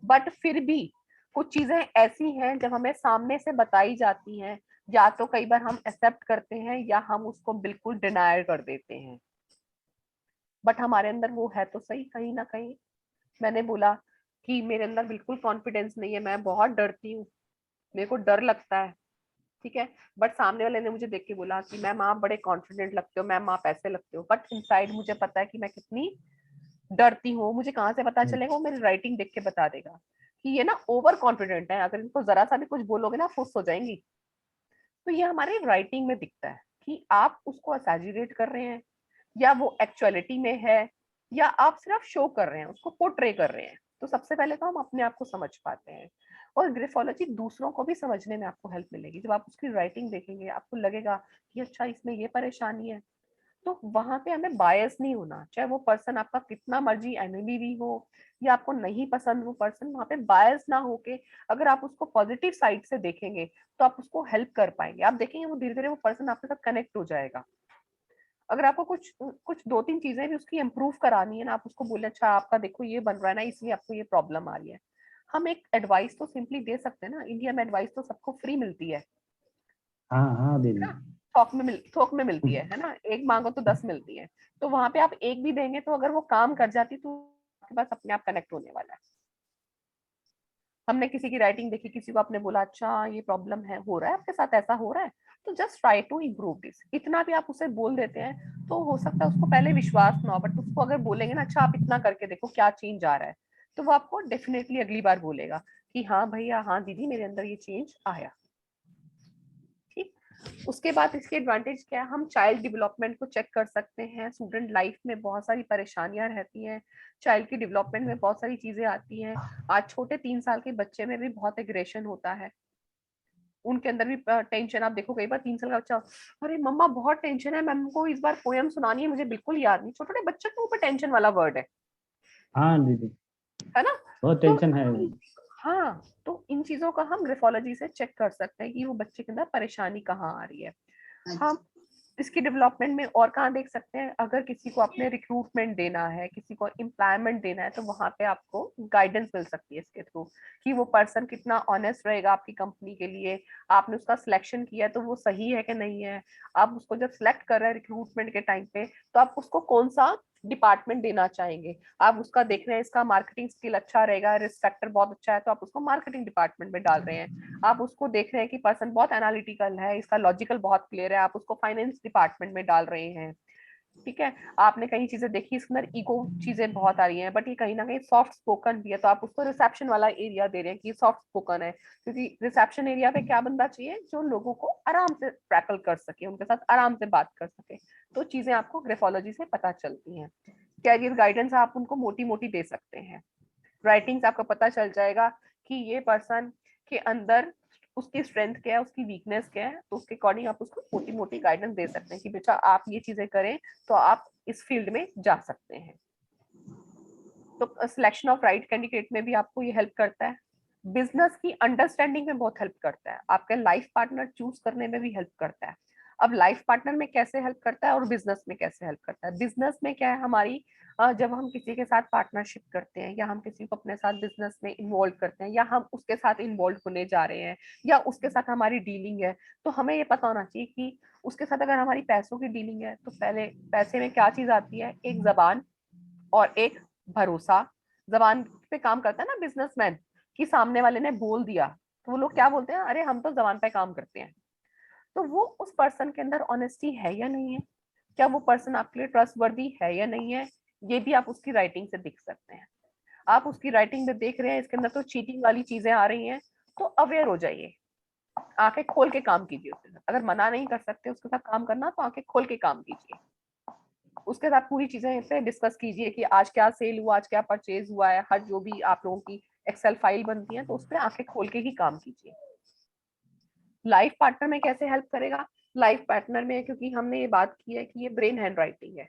बट फिर भी कुछ चीजें ऐसी हैं जब हमें सामने से बताई जाती हैं, या तो कई बार हम एक्सेप्ट करते हैं या हम उसको बिल्कुल डिनाई कर देते हैं। बट हमारे अंदर वो है तो सही कहीं ना कहीं। मैंने बोला कि मेरे अंदर बिल्कुल कॉन्फिडेंस नहीं है, मैं बहुत डरती हूँ, मेरे को डर लगता है, ठीक है। बट सामने वाले ने मुझे देख के बोला कि मैम आप बड़े कॉन्फिडेंट लगते हो, मैम आप ऐसे लगते हो, बट इनसाइड मुझे पता है कि मैं कितनी डरती हूँ। मुझे कहाँ से पता चलेगा? वो मेरी राइटिंग देख के बता देगा कि ये ना ओवर कॉन्फिडेंट है, अगर इनको जरा सा भी कुछ बोलोगे ना फुस हो जाएंगी। तो ये हमारे राइटिंग में दिखता है कि आप उसको एक्सैजरेट कर रहे हैं, या वो एक्चुअलिटी में है, या आप सिर्फ शो कर रहे हैं, उसको पोर्ट्रे कर रहे हैं। तो सबसे पहले तो हम अपने आप को समझ पाते हैं, और ग्राफोलॉजी दूसरों को भी समझने में आपको हेल्प मिलेगी। जब आप उसकी राइटिंग देखेंगे आपको लगेगा कि अच्छा इसमें ये परेशानी है। तो वहां पे हमें बायस नहीं होना, चाहे वो पर्सन आपका कितना मर्जी एनिमी भी हो, या आपको नहीं पसंद वो पर्सन, वहां पे बायस ना होके अगर आप उसको पॉजिटिव साइड से देखेंगे तो आप उसको हेल्प कर पाएंगे। आप देखेंगे वो धीरे धीरे वो पर्सन आपके साथ कनेक्ट हो जाएगा। अगर आपको कुछ कुछ 2-3 चीजें भी उसकी इम्प्रूव करानी है ना, आप उसको बोले अच्छा आपका देखो ये बन रहा है ना, इसलिए आपको ये प्रॉब्लम आ रही है। हम एक एडवाइस तो सिंपली दे सकते हैं ना, इंडिया में एडवाइस तो सबको फ्री मिलती है हाँ हाँ है दीदी। ना, थोक में मिलती है ना, एक मांगो तो 10 मिलती है। तो वहां पे आप एक भी देंगे तो अगर वो काम कर जाती तो आपके पास अपने आप कनेक्ट होने वाला है। हमने किसी की राइटिंग देखी, किसी को आपने बोला अच्छा ये प्रॉब्लम है, हो रहा है आपके साथ, ऐसा हो रहा है, तो just try to improve this, इतना भी आप उसे बोल देते हैं तो हो सकता है उसको पहले विश्वास ना हो, बट उसको अगर बोलेंगे ना अच्छा आप इतना करके देखो क्या चेंज आ रहा है, तो वो आपको डेफिनेटली अगली बार बोलेगा कि हाँ भैया, हाँ दीदी, मेरे अंदर ये चेंज आया। ठीक, उसके बाद इसके एडवांटेज क्या है, हम चाइल्ड डेवलपमेंट को चेक कर सकते हैं। स्टूडेंट लाइफ में बहुत सारी परेशानियां रहती हैं, चाइल्ड की डेवलपमेंट में बहुत सारी चीजें आती हैं। आज छोटे 3 साल के बच्चे में भी बहुत एग्रेशन होता है, उनके अंदर भी टेंशन। आप देखो कई बार 3 साल का बच्चा, अरे मम्मा बहुत टेंशन है, मैम को इस बार पोयम सुनानी है, मुझे बिल्कुल याद नहीं। छोटे छोटे बच्चे के ऊपर टेंशन वाला वर्ड हाँ दीदी, है ना। बहुत तो टेंशन है। हाँ, तो इन चीजों का हम ग्राफोलॉजी से चेक कर सकते हैं कि वो बच्चे के अंदर परेशानी कहाँ आ रही है। हम इसकी डेवलपमेंट में और कहाँ देख सकते हैं, अगर किसी को अपने रिक्रूटमेंट देना है, किसी को एम्प्लॉयमेंट देना है, तो वहां पे आपको गाइडेंस मिल सकती है इसके थ्रू कि वो पर्सन कितना ऑनेस्ट रहेगा आपकी कंपनी के लिए। आपने उसका सिलेक्शन किया है तो वो सही है कि नहीं है। आप उसको जब सिलेक्ट कर रहे हैं रिक्रूटमेंट के टाइम पे, तो आप उसको कौन सा डिपार्टमेंट देना चाहेंगे। आप उसका देख रहे हैं इसका मार्केटिंग स्किल अच्छा रहेगा, रिस्क फैक्टर बहुत अच्छा है, तो आप उसको मार्केटिंग डिपार्टमेंट में डाल रहे हैं। आप उसको देख रहे हैं कि पर्सन बहुत एनालिटिकल है, इसका लॉजिकल बहुत क्लियर है, आप उसको फाइनेंस डिपार्टमेंट में डाल रहे हैं। ठीक है, आपने कई चीजें देखी, इसके अंदर ईगो चीजें बहुत आ रही हैं, बट ये कहीं ना कहीं सॉफ्ट स्पोकन भी है, तो आप उसको रिसेप्शन वाला एरिया दे रहे हैं कि सॉफ्ट स्पोकन है, क्योंकि रिसेप्शन एरिया पे क्या बंदा चाहिए जो लोगों को आराम से टैकल कर सके, उनके साथ आराम से बात कर सके। तो चीजें आपको ग्राफोलॉजी से पता चलती हैं। कैरियर गाइडेंस आप उनको मोटी मोटी दे सकते हैं। राइटिंग से आपको पता चल जाएगा कि ये पर्सन के अंदर उसकी स्ट्रेंथ क्या है, उसकी वीकनेस क्या है, तो उसके अकॉर्डिंग आप उसको मोटी मोटी गाइडेंस दे सकते हैं कि बेटा आप ये चीजें करें तो आप इस फील्ड में जा सकते हैं। तो सिलेक्शन ऑफ राइट कैंडिडेट में भी आपको ये हेल्प करता है। बिजनेस की अंडरस्टैंडिंग में बहुत हेल्प करता है, आपके लाइफ पार्टनर चूज करने में भी हेल्प करता है। अब लाइफ पार्टनर में कैसे हेल्प करता है और बिजनेस में कैसे हेल्प करता है? बिजनेस में क्या है, हमारी जब हम किसी के साथ पार्टनरशिप करते हैं या हम किसी को अपने साथ बिजनेस में इन्वॉल्व करते हैं या हम उसके साथ इन्वॉल्व होने जा रहे हैं या उसके साथ हमारी डीलिंग है, तो हमें ये पता होना चाहिए कि उसके साथ अगर हमारी पैसों की डीलिंग है तो पहले पैसे में क्या चीज आती है, एक जबान और एक भरोसा। जबान पे काम करता है ना बिजनेसमैन, कि सामने वाले ने बोल दिया तो वो लोग क्या बोलते हैं, अरे हम तो जबान पे काम करते हैं। तो वो उस पर्सन के अंदर ऑनेस्टी है या नहीं है, क्या वो पर्सन आपके लिए ट्रस्टवर्दी है या नहीं है, ये भी आप उसकी राइटिंग से देख सकते हैं। आप उसकी राइटिंग में देख रहे हैं इसके अंदर तो चीटिंग वाली चीजें आ रही हैं, तो अवेयर हो जाइए, आंखें खोल के काम कीजिए उसके साथ। अगर मना नहीं कर सकते उसके साथ काम करना तो आंखें खोल के काम कीजिए, उसके साथ पूरी चीजें पे डिस्कस कीजिए कि आज क्या सेल हुआ, आज क्या परचेज हुआ है, हर जो भी आप लोगों की एक्सेल फाइल बनती है तो उस पर आंखें खोल के ही काम कीजिए। लाइफ पार्टनर में कैसे हेल्प करेगा? लाइफ पार्टनर में क्योंकि हमने ये बात की है कि ये ब्रेन हैंड राइटिंग है,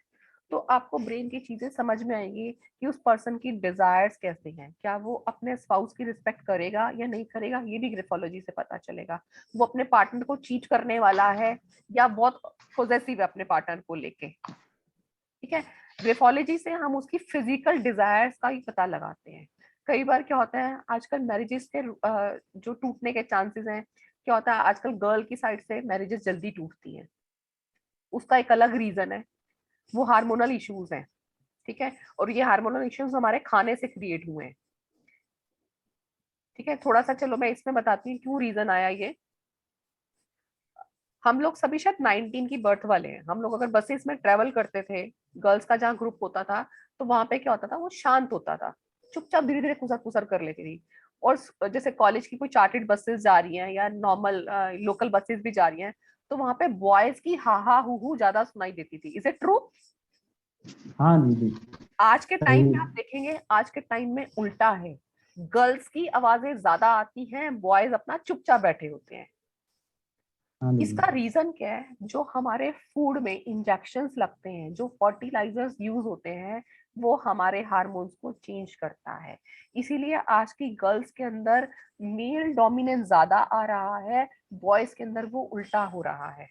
तो आपको ब्रेन की चीजें समझ में आएंगी कि उस पर्सन की डिजायर्स कैसे हैं, क्या वो अपने स्पाउस की रिस्पेक्ट करेगा या नहीं करेगा, ये भी ग्राफोलॉजी से पता चलेगा। वो अपने पार्टनर को चीट करने वाला है या बहुत पॉजेसिव है अपने पार्टनर को लेके, ठीक है। ग्राफोलॉजी से हम उसकी फिजिकल डिजायर्स का ही पता लगाते हैं। कई बार क्या होता है आजकल मैरिजेस के जो टूटने के चांसेस हैं, क्या होता है आजकल गर्ल की साइड से मैरिजेस जल्दी टूटती हैं, उसका एक अलग रीजन है, वो हार्मोनल इश्यूज हैं, ठीक है। और ये हार्मोनल इश्यूज हमारे खाने से क्रिएट हुए हैं, ठीक है। थोड़ा सा चलो मैं इसमें बताती हूँ क्यों रीजन आया ये। हम लोग सभी शायद 19 की बर्थ वाले हैं। हम लोग अगर बसेस में ट्रेवल करते थे, गर्ल्स का जहाँ ग्रुप होता था, तो वहां पे क्या होता था, वो शांत होता था, चुपचाप धीरे धीरे कुसर कुसर कर लेती थी। और जैसे कॉलेज की कोई चार्टेड बसेस जा रही हैं या नॉर्मल लोकल बसेस भी जा रही हैं, तो वहां पे बॉयज की हा हा हु हु ज्यादा सुनाई देती थी। Is it true? हाँ दीदी। आज के टाइम में आप देखेंगे, आज के टाइम में उल्टा है, गर्ल्स की आवाजें ज्यादा आती हैं, बॉयज अपना चुपचाप बैठे होते हैं। हाँ दीदी। इसका रीजन क्या है? जो हमारे फूड में इंजेक्शंस लगते हैं, जो फर्टिलाइजर्स यूज होते हैं, वो हमारे हार्मोन्स को चेंज करता है। इसीलिए आज की गर्ल्स के अंदर मेल डोमिनेंस ज्यादा आ रहा है, बॉयज के अंदर वो उल्टा हो रहा है।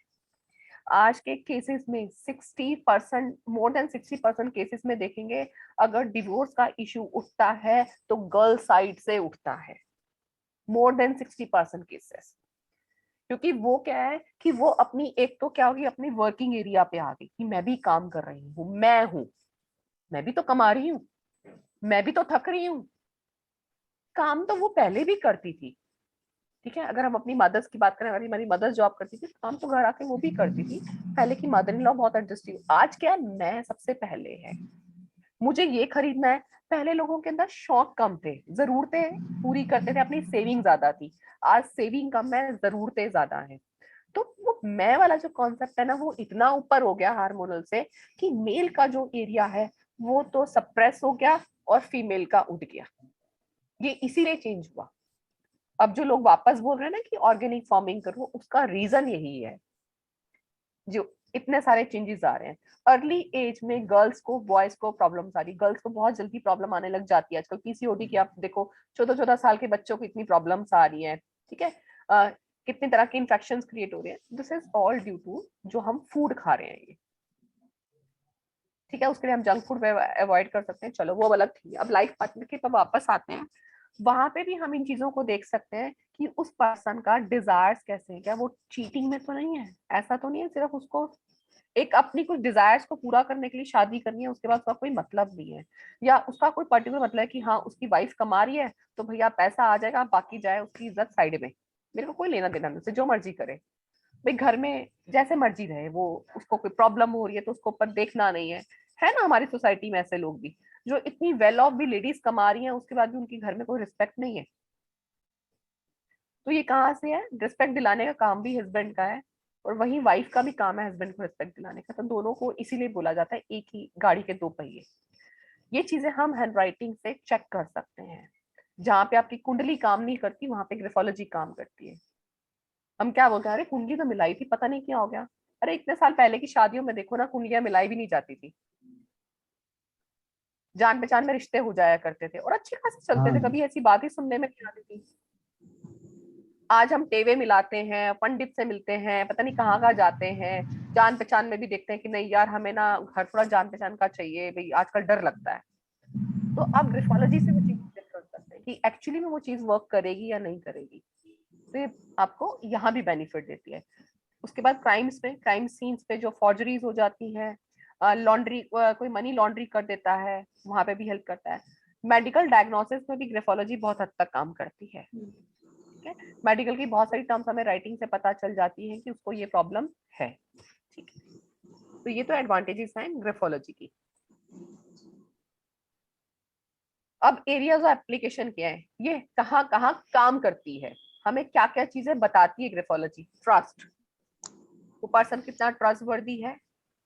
आज के केसेस में 60%, मोर देन 60% केसेस में देखेंगे, अगर डिवोर्स का इशू उठता है तो गर्ल साइड से उठता है, मोर देन 60% केसेस। क्योंकि वो क्या है कि वो अपनी, एक तो क्या होगी, अपनी वर्किंग एरिया पे आ गई कि मैं भी काम कर रही हूँ, मैं हूं, मैं भी तो कमा रही हूँ, मैं भी तो थक रही हूँ। काम तो वो पहले भी करती थी, ठीक है। अगर हम अपनी मदर्स की बात करें, हमारी मदर जॉब करती थी, काम तो घर आके वो भी करती थी। पहले की मदर इन लॉ बहुत एडजस्टिव। आज क्या है, मैं सबसे पहले है, मुझे ये खरीदना है। पहले लोगों के अंदर शौक कम थे, जरूरतें पूरी करते थे, अपनी सेविंग ज्यादा थी। आज सेविंग कम है, जरूरतें ज्यादा है। तो वो मैं वाला जो कॉन्सेप्ट है ना, वो इतना ऊपर हो गया हार्मोनल से कि मेल का जो एरिया है वो तो सप्रेस हो गया और फीमेल का उठ गया। ये इसीलिए चेंज हुआ। अब जो लोग वापस बोल रहे हैं ना कि ऑर्गेनिक फार्मिंग करो, उसका रीजन यही है, जो इतने सारे चेंजेस आ रहे हैं। अर्ली एज में गर्ल्स को, बॉयज को प्रॉब्लम्स आ रही, गर्ल्स को बहुत जल्दी प्रॉब्लम आने लग जाती है आजकल। पीसीओडी की आप देखो, 14-14 साल के बच्चों को इतनी प्रॉब्लम्स आ रही हैं, ठीक है। कितनी तरह के इन्फेक्शंस क्रिएट हो रहे हैं। This is all due to जो हम फूड खा रहे हैं ये, ठीक है। उसके लिए हम जंक फूड अवॉइड कर सकते हैं, चलो वो अलग थी। अब लाइफ पार्टनर के पर वापस आते हैं, वहां पे भी हम इन चीजों को देख सकते हैं कि उस पर्सन का डिजायर्स कैसे हैं, क्या वो चीटिंग में तो नहीं है, ऐसा तो नहीं है सिर्फ उसको एक अपनी कुछ डिजायर्स को पूरा करने के लिए शादी करनी है, उसके बाद उसका कोई मतलब नहीं है, या उसका कोई पर्टिकुलर मतलब है कि हाँ उसकी वाइफ कमा रही है तो भैया पैसा आ जाएगा, बाकी जाए उसकी इज्जत साइड में, मेरे को कोई लेना देना नहीं, जो मर्जी करे। भाई घर में जैसे मर्जी रहे वो, उसको कोई प्रॉब्लम हो रही है तो उसको ऊपर देखना नहीं है ना। हमारी सोसाइटी में ऐसे लोग भी, जो इतनी वेल ऑफ भी लेडीज कमा रही हैं उसके बाद भी उनके घर में कोई रिस्पेक्ट नहीं है। तो ये कहाँ से है? रिस्पेक्ट दिलाने का काम भी हस्बैंड का है, और वही वाइफ का भी काम है हस्बैंड को रिस्पेक्ट दिलाने का। तो दोनों को इसीलिए बोला जाता है एक ही गाड़ी के दो पहिए। ये चीजें हम हैंड राइटिंग से चेक कर सकते हैं। जहाँ पे आपकी कुंडली काम नहीं करती वहां पे ग्राफोलॉजी काम करती है। हम क्या बोलते हैं, अरे कुंडली तो मिलाई थी, पता नहीं क्या हो गया। अरे इतने साल पहले की शादियों में देखो ना, कुंडलियां मिलाई भी नहीं जाती थी, जान पहचान में रिश्ते हो जाया करते थे और अच्छे खासे चलते थे, हाँ कभी ऐसी बात ही सुनने में नहीं आती थी। आज हम टेवे मिलाते हैं, पंडित से मिलते हैं, पता नहीं कहाँ कहाँ जाते हैं, जान पहचान में भी देखते हैं कि नहीं यार हमें ना घर थोड़ा जान पहचान का चाहिए भाई, आजकल डर लगता है। तो आप ग्राफोलॉजी से वो चीज चेक कर सकते हैं कि एक्चुअली में वो चीज वर्क करेगी या नहीं करेगी। तो ये आपको यहाँ भी बेनिफिट देती है। उसके बाद क्राइम्स पे, क्राइम सीन्स पे जो फॉर्जरीज हो जाती है, लॉन्ड्री, कोई मनी लॉन्ड्री कर देता है, वहां पे भी हेल्प करता है। मेडिकल डायग्नोसिस में भी ग्राफोलॉजी बहुत हद तक काम करती है। ठीक है, मेडिकल की बहुत सारी टर्म्स हमें राइटिंग से पता चल जाती है कि उसको ये प्रॉब्लम है। ठीक है, तो ये तो एडवांटेजेस हैं ग्राफोलॉजी की। अब एरियाज ऑफ एप्लीकेशन क्या है, ये कहाँ कहाँ काम करती है, हमें क्या क्या चीजें बताती है ग्राफोलॉजी। ट्रस्ट, वो पर्सन कितना ट्रस्टवर्दी है,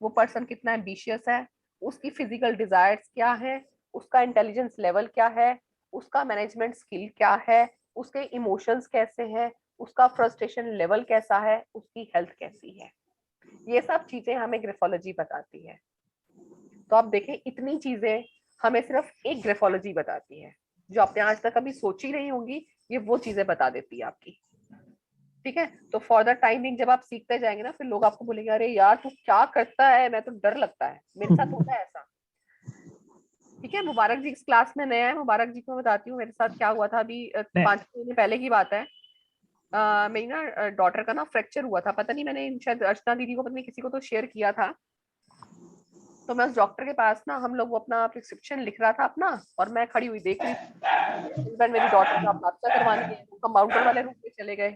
वो पर्सन कितना एम्बिशियस है, उसकी फिजिकल डिजायर्स क्या है, उसका इंटेलिजेंस लेवल क्या है, उसका मैनेजमेंट स्किल क्या है, उसके इमोशंस कैसे हैं, उसका फ्रस्ट्रेशन लेवल कैसा है, उसकी हेल्थ कैसी है। ये सब चीजें हमें ग्राफोलॉजी बताती है। तो आप देखें इतनी चीजें हमें सिर्फ एक ग्राफोलॉजी बताती है, जो आपने आज तक कभी सोची नहीं होंगी, ये वो चीजें बता देती है आपकी। ठीक है, तो फॉर द टाइमिंग जब आप सीखते जाएंगे ना, फिर लोग आपको बोलेंगे अरे यार तू क्या करता है, मैं तो डर लगता है, मेरे साथ होता है ऐसा। ठीक है, मुबारक जी इस क्लास में नया है, मुबारक जी को बताती हूँ मेरे साथ क्या हुआ था। अभी 5 महीने पहले की बात है। मेरी ना डॉटर का ना फ्रैक्चर हुआ था, पता नहीं मैंने शायद अर्चना दीदी को, पता नहीं किसी को तो शेयर किया था। तो मैं उस डॉक्टर के पास ना, हम लोग वो अपना प्रिस्क्रिप्शन लिख रहा था अपना, और मैं खड़ी हुई देख रही थी। मेरी डॉटर का अपना करवाने गए, वो कंपाउंडर वाले रूम में चले गए,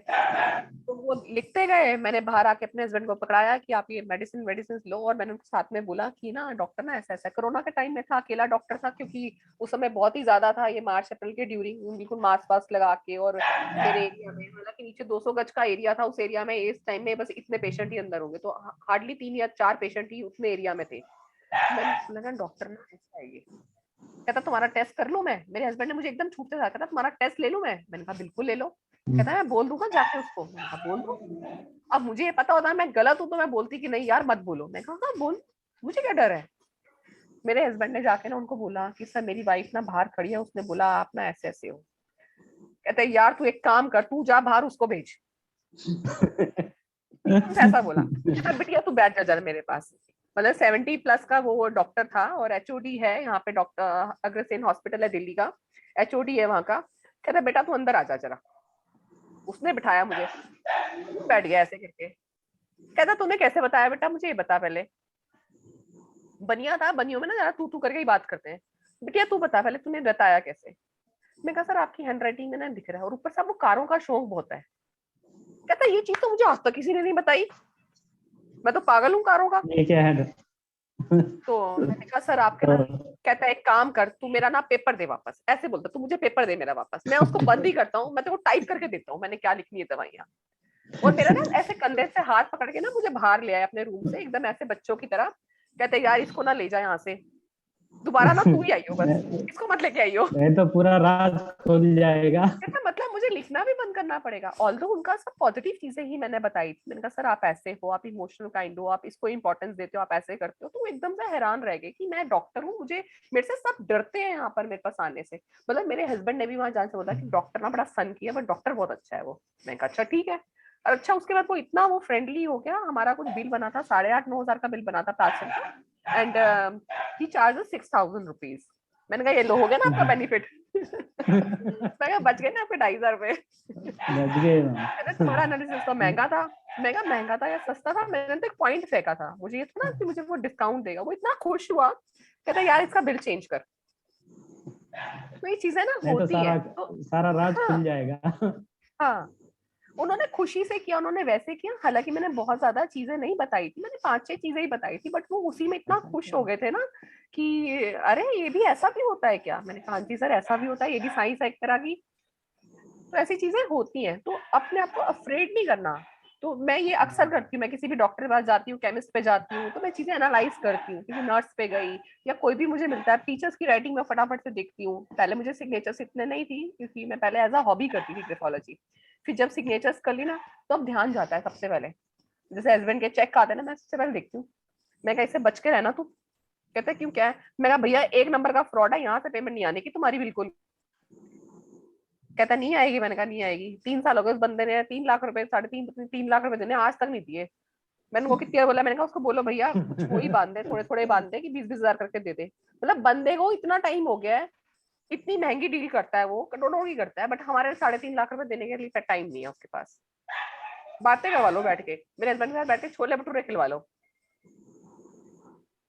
तो वो लिखते गए। मैंने बाहर आके अपने हस्बैंड को पकड़ाया कि आप ये मेडिसिन मेडिसिन लो, और मैंने उनको साथ में बोला कि ना डॉक्टर ना ऐसा ऐसा, कोरोना के टाइम में था, अकेला डॉक्टर था क्योंकि उस समय बहुत ही ज्यादा था, ये मार्च अप्रैल के ड्यूरिंग, बिल्कुल मास्क वास्क लगा के। और मेरे एरिया में हालांकि नीचे 200 गज का एरिया था, उस एरिया में इस टाइम में बस इतने पेशेंट ही अंदर होंगे, तो हार्डली 3 या 4 पेशेंट ही उतने एरिया में थे। मैंने लगा डॉक्टर ना ऐसा है ये, कहता तुम्हारा टेस्ट कर लूं मैं। मेरे हस्बैंड ने मुझे एकदम छूटते था, कहता तुम्हारा टेस्ट ले लूं मैंने कहा बिल्कुल ले लो। कहता है मैं बोल दूंगा जाके उसको, मैंने कहा बोल दो। अब मुझे ये पता होता है मैं गलत हूं तो मैं बोलती कि नहीं यार मत बोलो, मैं कहा हाँ बोल, मुझे क्या डर है। मेरे हस्बैंड ने जाके ना उनको बोला कि सर मेरी वाइफ ना बाहर खड़ी है, उसने बोला आप ना ऐसे ऐसे हो। कहते यार तू एक काम कर, तू जा बाहर उसको भेज। ऐसा बोला, बिटिया तू बैठ जा जरा मेरे पास। मतलब 70+ का वो डॉक्टर था, और एचओडी है यहाँ पे, डॉक्टर अग्रसेन हॉस्पिटल है दिल्ली का, एचओडी है वहां का। कहता बेटा तू अंदर आ जा जरा। उसने बिठाया मुझे, बैठ गया ऐसे करके। कहता तूने कैसे बताया बेटा, मुझे ये बता पहले। बनिया था, बनियों में ना जरा तू करके ही बात करते हैं। बेटिया तू बता पहले तूने बताया कैसे। मैं कहा सर आपकी हैंड राइटिंग में ना दिख रहा है, और ऊपर से आपको कारों का शौक बहुत है। कहता ये चीज तो मुझे आज तक किसी ने नहीं बताई, मैं तो पागल हूँ कारों का। ये क्या है? तो मैंने कहा सर आपके ना, कहता है एक काम कर तू मेरा ना पेपर दे वापस, ऐसे बोलता तू मुझे पेपर दे मेरा वापस, मैं उसको बंद ही करता हूँ, मैं तेरे को टाइप करके देता हूँ मैंने क्या लिखनी है दवाइयाँ। और मेरा ना ऐसे कंधे से हाथ पकड़ के ना मुझे बाहर ले आया अपने रूम से, एकदम ऐसे बच्चों की तरह। कहते यार इसको ना ले जा यहाँ से, दोबारा ना तू ही आई हो बस, इसको मत लेके आई हो। नहीं तो पूरा राज खुल जाएगा। कहता मतलब मुझे लिखना भी बंद करना पड़ेगा। ऑल्दो उनका सब पॉजिटिव चीजें ही मैंने बताई थी, मैंने कहा सर आप ऐसे हो, आप इमोशनल काइंड हो, आप इसको इंपॉर्टेंस देते हो, आप ऐसे करते हो। तो एकदम से हैरान रह गए कि मैं डॉक्टर हूँ, मुझे मेरे से सब डरते हैं यहाँ पर मेरे पास आने से। मतलब मेरे हस्बैंड ने भी वहां जान से बोला कि डॉक्टर ना बड़ा सन किया, बट डॉक्टर बहुत अच्छा है वो। मैं कहा अच्छा ठीक है। और अच्छा उसके बाद वो इतना वो फ्रेंडली हो गया, हमारा कुछ बिल बना था 8,500-9 हजार का बिल बना था पैसे का, एंड ही चार्जेस 6,000 रुपीज। मैंने कहा ये लो हो गया ना आपका बेनिफिट। मैं कहा बच गए ना आपके 2,500 रुपए। बच गए ना। तुम्हारा एनालिसिस तो महंगा था। मैं कहा महंगा था या सस्ता था, मैंने तो एक पॉइंट फेंका था, मुझे ये था ना कि मुझे वो डिस्काउंट देगा। वो इतना खुश हुआ, कहता यार इसका बिल चेंज कर। तो ये चीजें ना नहीं तो होती सारा है तो सारा राज हाँ खुल जाएगा। हाँ, उन्होंने खुशी से किया, उन्होंने वैसे किया। हालांकि मैंने बहुत ज्यादा चीजें नहीं बताई थी, मैंने 5-6 चीजें ही बताई थी, बट वो उसी में इतना खुश हो गए थे ना कि अरे ये भी ऐसा भी होता है क्या। मैंने कहा हाँ जी सर ऐसा भी होता है, ये भी साइंस है एक तरह की। तो ऐसी चीजें होती हैं, तो अपने आप को अफ्रेड नहीं करना। तो मैं ये अक्सर करती हूँ, मैं किसी भी डॉक्टर के पास जाती हूँ, केमिस्ट पे जाती हूँ, तो मैं चीजें एनालाइज करती हूँ। किसी नर्स पे गई या कोई भी मुझे मिलता है, टीचर्स की राइटिंग में फटाफट से देखती हूँ। पहले मुझे सिग्नेचर्स इतने नहीं थी, क्योंकि मैं पहले एज अ हॉबी करती थी ग्राफोलॉजी। फिर जब सिग्नेचर्स कर ली ना, तो अब ध्यान जाता है सबसे पहले। जैसे हस्बैंड के चेक आते हैं ना, मैं सबसे पहले देखती हूँ। मैं कहा इससे बच के रहना तू। कहते क्यों, क्या है। मैं कहा भैया 1 नंबर का फ्रॉड है, यहाँ से पेमेंट नहीं आने की तुम्हारी बिल्कुल। कहता नहीं आएगी। मैंने कहा नहीं आएगी। 3 साल हो गए उस बंदे ने 3 लाख रुपए, 3.5 3 लाख रुपए देने आज तक नहीं दिए। मैंने वो कितनी बार बोला, मैंने कहा उसको बोलो भैया कुछ वो ही बांध दे, थोड़े थोड़े बांध दे कि 20-20 हजार करके दे दे। मतलब बंदे को इतना टाइम हो गया है, इतनी महंगी डील करता है वो, करोड़ों की करता है, बट हमारे 3.5 लाख रुपए देने के लिए टाइम नहीं है उसके पास। बातें करवा लो बैठ के, मेरे हस्बैंड के साथ बैठ के छोले भटूरे खिलवा लो।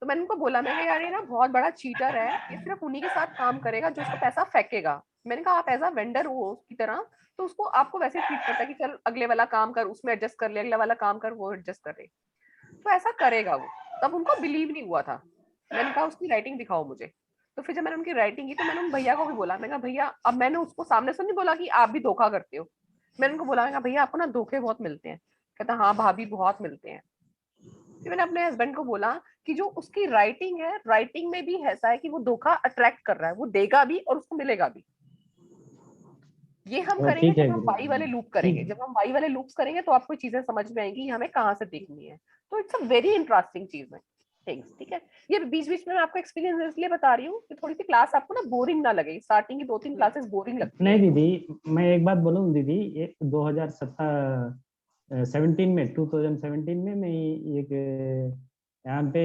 तो मैंने उनको बोला, मैं यार ये ना बहुत बड़ा चीटर है, ये सिर्फ उन्हीं के साथ काम करेगा जो उसको पैसा फेंकेगा। मैंने कहा आप एज अ वेंडर हो उसकी तरह, तो उसको आपको वैसे ट्रीट करता है कि चल अगले वाला काम कर, उसमें एडजस्ट कर ले, अगला वाला काम कर वो एडजस्ट कर ले, तो ऐसा करेगा वो। तब उनको बिलीव नहीं हुआ था। मैंने कहा उसकी राइटिंग दिखाओ मुझे। तो फिर जब मैंने उनकी राइटिंग की, तो मैंने उन भैया को भी बोला, मैंने कहा भैया, अब मैंने उसको सामने से नहीं बोला कि आप भी धोखा करते हो। मैंने उनको बोला, मैंने कहा भैया आपको ना धोखे बहुत मिलते हैं। कहता हाँ भाभी बहुत मिलते हैं। फिर मैंने अपने हस्बैंड को बोला कि जो उसकी राइटिंग है, राइटिंग में भी ऐसा है कि वो धोखा अट्रैक्ट कर रहा है, वो देगा भी और उसको मिलेगा भी। ये हम वो करेंगे ठीक है जब हम गुरु वाई वाले लूप ठीक करेंगे। जब हम वाई वाले लूप्स करेंगे तो आपको चीजें समझ में आएंगी हमें कहाँ से देखनी है। तो इट्स अ वेरी इंटरेस्टिंग चीज है थिंग्स। ठीक है, ये बीच बीच में मैं आपको एक्सपीरियंस इसलिए बता रही हूँ कि थोड़ी सी क्लास आपको ना बोरिंग ना लगे। स्टार्टिंग की 2-3 क्लासेस बोरिंग लगती नहीं है। दीदी, मैं एक बात बोलूँ दीदी, ये 2017 में 2017 में मैं एक यहाँ पे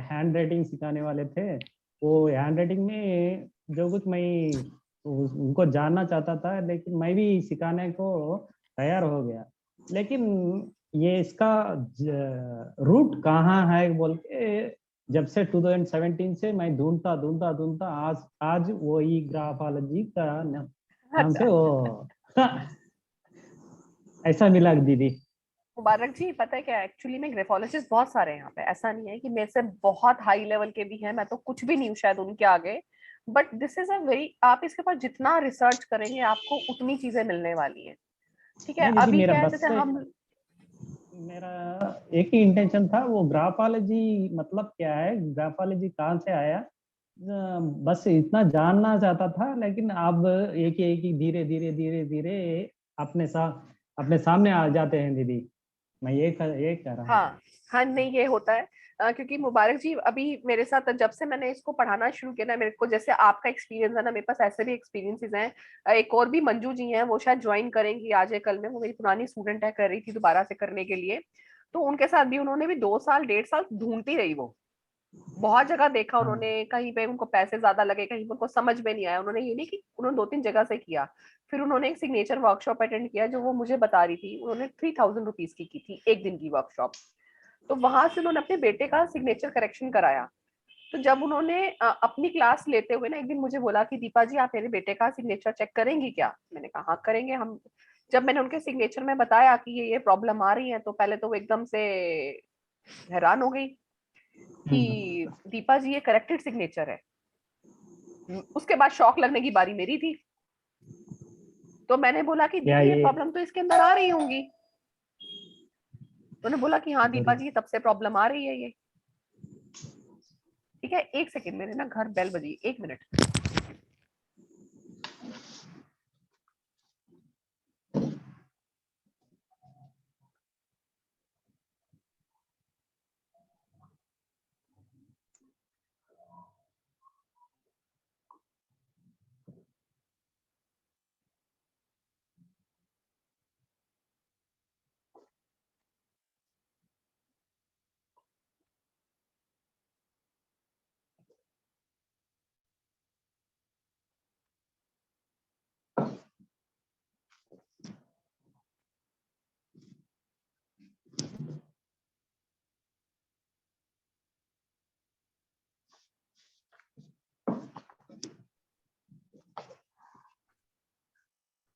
हैंड राइटिंग सिखाने वाले थे। वो हैंड राइटिंग में जो कुछ मैं उनको जानना चाहता था, लेकिन मैं भी सिखाने को तैयार हो गया। लेकिन ये इसका रूट कहाँ है बोल के, जब से 2017 से मैं ढूंढता ढूंढता ढूंढता आज आज वही ग्राफोलॉजी का नाम से अच्छा वो ऐसा मिला दीदी। मुबारक जी, पता है क्या, एक्चुअली में ग्राफोलॉजिस्ट बहुत सारे हैं यहाँ पे। ऐसा नहीं है कि मेरे से बहुत हाई लेवल के भी हैं, मैं तो कुछ भी नहीं हूँ शायद उनके आगे। But this is a very, आप इसके ऊपर जितना रिसर्च करेंगे आपको उतनी चीजें मिलने वाली है। ठीक है, नहीं दीदी, अभी मेरा क्या है बस जैसे से हम, मेरा एक ही इंटेंशन था, वो ग्राफोलॉजी मतलब क्या है, ग्राफोलॉजी कहाँ से आया, बस इतना जानना चाहता था। लेकिन अब एक ही धीरे धीरे धीरे धीरे अपने सा अपने सामने आ जाते हैं दीदी। मैं ये कह रहा हूँ। हाँ हाँ नहीं ये होता है। क्योंकि मुबारक जी अभी मेरे साथ जब से मैंने इसको पढ़ाना शुरू किया ना, मेरे को जैसे आपका एक्सपीरियंस है ना, मेरे पास ऐसे भी एक्सपीरियंसेस हैं। एक और भी मंजू जी हैं, वो शायद ज्वाइन करेंगी आज या कल में, वो मेरी पुरानी स्टूडेंट है, कर रही थी दोबारा से करने के लिए। तो उनके साथ भी उन्होंने भी 2 साल 1.5 साल ढूंढती रही वो। बहुत जगह देखा हाँ उन्होंने, कहीं पे उनको पैसे ज्यादा लगे, कहीं पे उनको समझ में नहीं आया। उन्होंने ये नहीं कि उन्होंने 2-3 जगह से किया। फिर उन्होंने एक सिग्नेचर वर्कशॉप अटेंड किया, जो वो मुझे बता रही थी, उन्होंने 3000 रुपीज की थी, एक दिन की वर्कशॉप। तो वहां से उन्होंने अपने बेटे का सिग्नेचर करेक्शन कराया। तो जब उन्होंने अपनी क्लास लेते हुए ना एक दिन मुझे बोला कि दीपा जी आप मेरे बेटे का सिग्नेचर चेक करेंगी क्या। मैंने कहा हाँ करेंगे हम। जब मैंने उनके सिग्नेचर में बताया कि ये प्रॉब्लम आ रही है, तो पहले तो वो एकदम से हैरान हो गई कि दीपा जी ये करेक्टेड सिग्नेचर है। उसके बाद शौक लगने की बारी मेरी थी। तो मैंने बोला कि क्या दीदी ये ये प्रॉब्लम तो इसके अंदर आ रही होंगी। उन्होंने बोला कि हाँ दीपा जरूर। जी तब से प्रॉब्लम आ रही है ये। ठीक है, एक सेकंड, मेरे ना घर बेल बजी, 1 मिनट।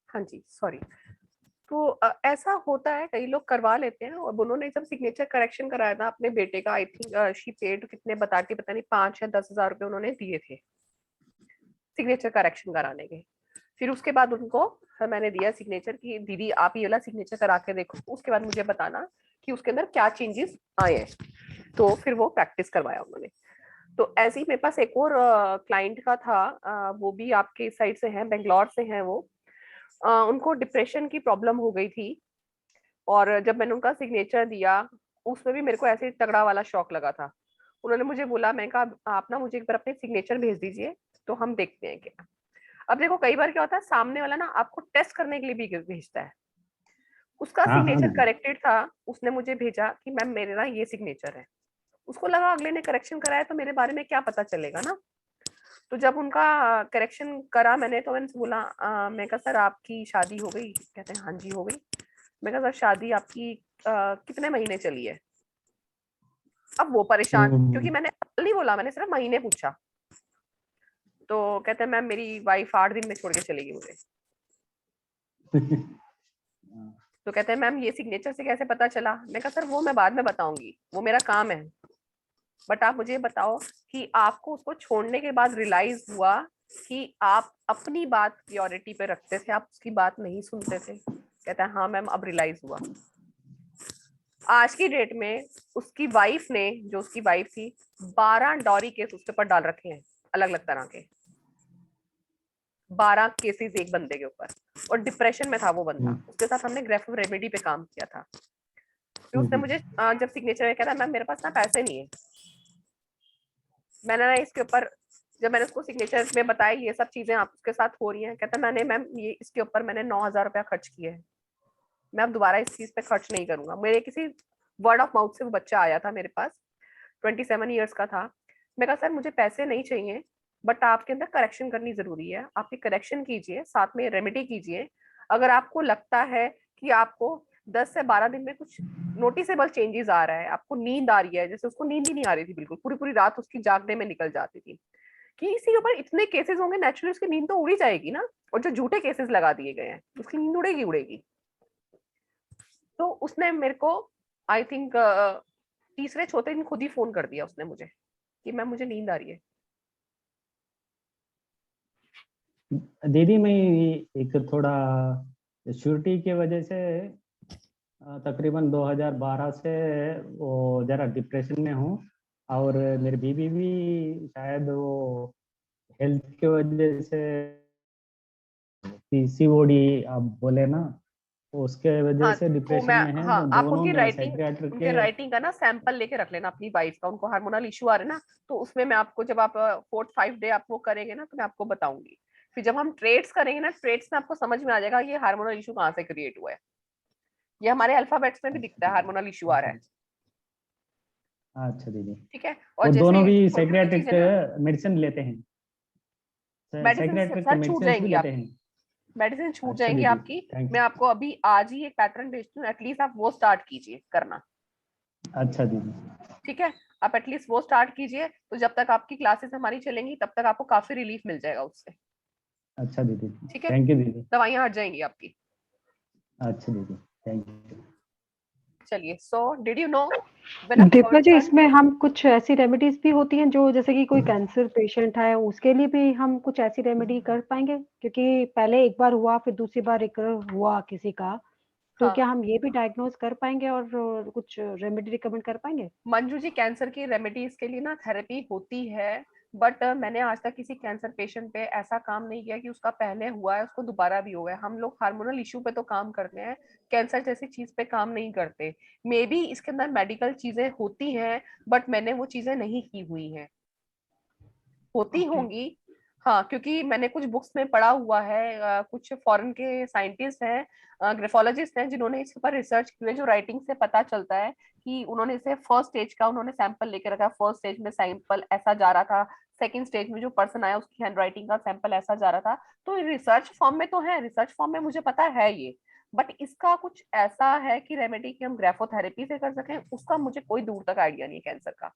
हाँ जी सॉरी। तो ऐसा होता है, कई लोग करवा लेते हैं। और उन्होंने जब सिग्नेचर करेक्शन कराया था अपने बेटे का, आई थिंक शी पेड कितने बता के पता नहीं 5 या 10,000 रुपए उन्होंने दिए थे सिग्नेचर करेक्शन कराने के। फिर उसके बाद उनको मैंने दिया सिग्नेचर की दीदी आप ये वाला सिग्नेचर करा के देखो, उसके बाद मुझे बताना कि उसके अंदर क्या चेंजेस आए हैं। तो फिर वो प्रैक्टिस करवाया उन्होंने। तो ऐसे ही मेरे पास एक और क्लाइंट का था, वो भी आपके साइड से हैं, बेंगलोर से हैं वो। उनको डिप्रेशन की प्रॉब्लम हो गई थी, और जब मैंने उनका सिग्नेचर दिया उसमें भी मेरे को ऐसे ही तगड़ा वाला शॉक लगा था। उन्होंने मुझे बोला, मैं कहा आप ना मुझे एक बार अपने सिग्नेचर भेज दीजिए तो हम देखते हैं क्या। अब देखो कई बार क्या होता है, सामने वाला ना आपको टेस्ट करने के लिए भी भेजता है। उसका हाँ हाँ सिग्नेचर दीदी। करेक्टेड था, उसने मुझे भेजा कि मैम मेरे ना ये सिग्नेचर है। उसको लगा अगले ने करेक्शन कराया तो मेरे बारे में क्या पता चलेगा ना। तो जब उनका करेक्शन करा मैंने, तो मैंने बोला मैं कहा सर आपकी शादी हो गई? कहते हैं हाँ जी हो गई। मैं कहा सर शादी आपकी कितने महीने चली है? अब वो परेशान, क्योंकि मैंने साल नहीं बोला, मैंने सिर्फ महीने पूछा। तो कहते हैं मैम मेरी वाइफ 8 दिन में छोड़ के चलेगी मुझे। तो कहते हैं मैम ये सिग्नेचर से कैसे पता चला? मैं कहा सर वो मैं बाद में बताऊंगी, वो मेरा काम है। बट आप मुझे बताओ कि आपको उसको छोड़ने के बाद रियलाइज हुआ कि आप अपनी बात प्योरिटी पे रखते थे, आप उसकी बात नहीं सुनते थे? कहता है हाँ मैम अब रियलाइज हुआ। आज की डेट में उसकी वाइफ ने, जो उसकी वाइफ थी, 12 डॉरी केस उसके ऊपर डाल रखे हैं, अलग अलग तरह के 12 केसेस एक बंदे के ऊपर। और डिप्रेशन में था वो बंदा, उसके साथ हमने ग्रेफ रेमेडी पे काम किया था। फिर उसने मुझे जब सिग्नेचर में कहता मैम मेरे पास ना पैसे नहीं है। मैंने ना इसके ऊपर, जब मैंने उसको सिग्नेचर में बताया ये सब चीजें आपके साथ हो रही हैं, कहता मैंने मैम ये इसके ऊपर मैंने 9,000 रुपया खर्च किए हैं, मैं अब दोबारा इस चीज पे खर्च नहीं करूंगा। मेरे किसी वर्ड ऑफ माउथ से वो बच्चा आया था मेरे पास, 27 ईयर्स का था। मैं कहा सर मुझे पैसे नहीं चाहिए, बट आपके अंदर करेक्शन करनी जरूरी है, आप ये करेक्शन कीजिए, साथ में रेमेडी कीजिए। अगर आपको लगता है कि आपको 10 से 12 दिन में कुछ नोटिसेबल चेंजेस आ रहा है, आपको नींद आ रही है, जैसे उसको नींद ही नहीं आ रही थी बिल्कुल, पूरी पूरी रात उसकी जागने में निकल जाती थी, कि इसी के ऊपर इतने केसेस होंगे, नेचुरली उसकी नींद तो उड़ी जाएगी ना। और जो झूठे केसेस लगा दिए गए हैं उसकी नींद उड़ेगी उड़ेगी। तो उसने मेरे को आई थिंक तीसरे चौथे दिन खुद ही फोन कर दिया उसने मुझे कि मैम मुझे नींद आ रही है। दीदी मैं एक थोड़ा श्योरिटी की वजह से तकरीबन 2012 से वो जरा डिप्रेशन में हूँ। और मेरी बीवी भी शायद वो हेल्थ की वजह से पीसीओडी आप बोले ना, उसके वजह हाँ से तो डिप्रेशन मैं, में है। हाँ तो आप दोनों उनकी में राइटिंग, साइकियाट्रिक उनके के। राइटिंग का ना सैंपल लेके रख लेना अपनी वाइफ का, उनको हार्मोनल इशू आ रहे ना, तो उसमें मैं आपको जब आप 4th 5th डे आप वो करेंगे ना तो मैं आपको बताऊंगी। फिर जब हम ट्रेड्स करेंगे ना, ट्रेड्स में आपको समझ में आ जाएगा ये हार्मोनल इशू कहाँ से क्रिएट हुआ है। ये हमारे अल्फाबेट्स में भी दिखता है हार्मोनल इशू आ रहा है। अच्छा दीदी। ठीक है, और वो जैसे दोनों भी छोटी छोटी साइकियाट्रिक चीजें ना, मेडिसिन लेते हैं, मेडिसिन साइकियाट्रिक सर छूट मेडिसिन भी जाएंगी लेते आपकी, हैं। मेडिसिन छूट अच्छा जाएंगी दीदी, आपकी। थैंक मैं यू। आपको अभी आज ही एक पैटर्न भेजती हूँ, एटलीस्ट आप वो स्टार्ट कीजिए करना। अच्छा दीदी। ठीक है, आप एटलीस्ट वो स्टार्ट कीजिए, तो जब तक आपकी क्लासेस हमारी चलेंगी तब तक आपको काफी रिलीफ मिल जाएगा उससे। अच्छा दीदी, ठीक है, थैंक यू दीदी। दवाइयां हट जाएंगी आपकी। अच्छा दीदी, थैंक यू। चलिए, so did you know when a Deepa ji, person, इसमें हम कुछ ऐसी रेमेडीज भी होती हैं जो जैसे कि कोई कैंसर पेशेंट है उसके लिए भी हम कुछ ऐसी रेमेडी कर पाएंगे? क्योंकि पहले एक बार हुआ फिर दूसरी बार रिकवर हुआ किसी का, तो हाँ क्या हम ये भी डायग्नोज कर पाएंगे और कुछ रेमेडी रिकमेंड कर पाएंगे? मंजू जी, कैंसर की रेमेडीज के लिए ना थेरेपी होती है, बट मैंने आज तक किसी कैंसर पेशेंट पे ऐसा काम नहीं किया कि उसका पहले हुआ है उसको दोबारा भी हुआ है। हम लोग हार्मोनल इशू पे तो काम करते हैं, कैंसर जैसी चीज पे काम नहीं करते। मे बी इसके अंदर मेडिकल चीजें होती हैं, बट मैंने वो चीजें नहीं की हुई हैं, होती ओके। होंगी। हाँ, क्योंकि मैंने कुछ बुक्स में पढ़ा हुआ है, कुछ फॉरेन के साइंटिस्ट हैं, ग्राफोलॉजिस्ट हैं, जिन्होंने इस पर रिसर्च की है, जो राइटिंग से पता चलता है कि उन्होंने इसे फर्स्ट स्टेज का उन्होंने सैंपल लेके रखा, फर्स्ट स्टेज में सैंपल ऐसा जा रहा था, सेकंड स्टेज में जो पर्सन आया उसकी हैंड राइटिंग का सैंपल ऐसा जा रहा था। तो रिसर्च फॉर्म में तो है, रिसर्च फॉर्म में मुझे पता है ये, बट इसका कुछ ऐसा है कि रेमेडी की हम ग्राफोथेरेपी से कर सकें, उसका मुझे कोई दूर तक आइडिया नहीं है कैंसर का।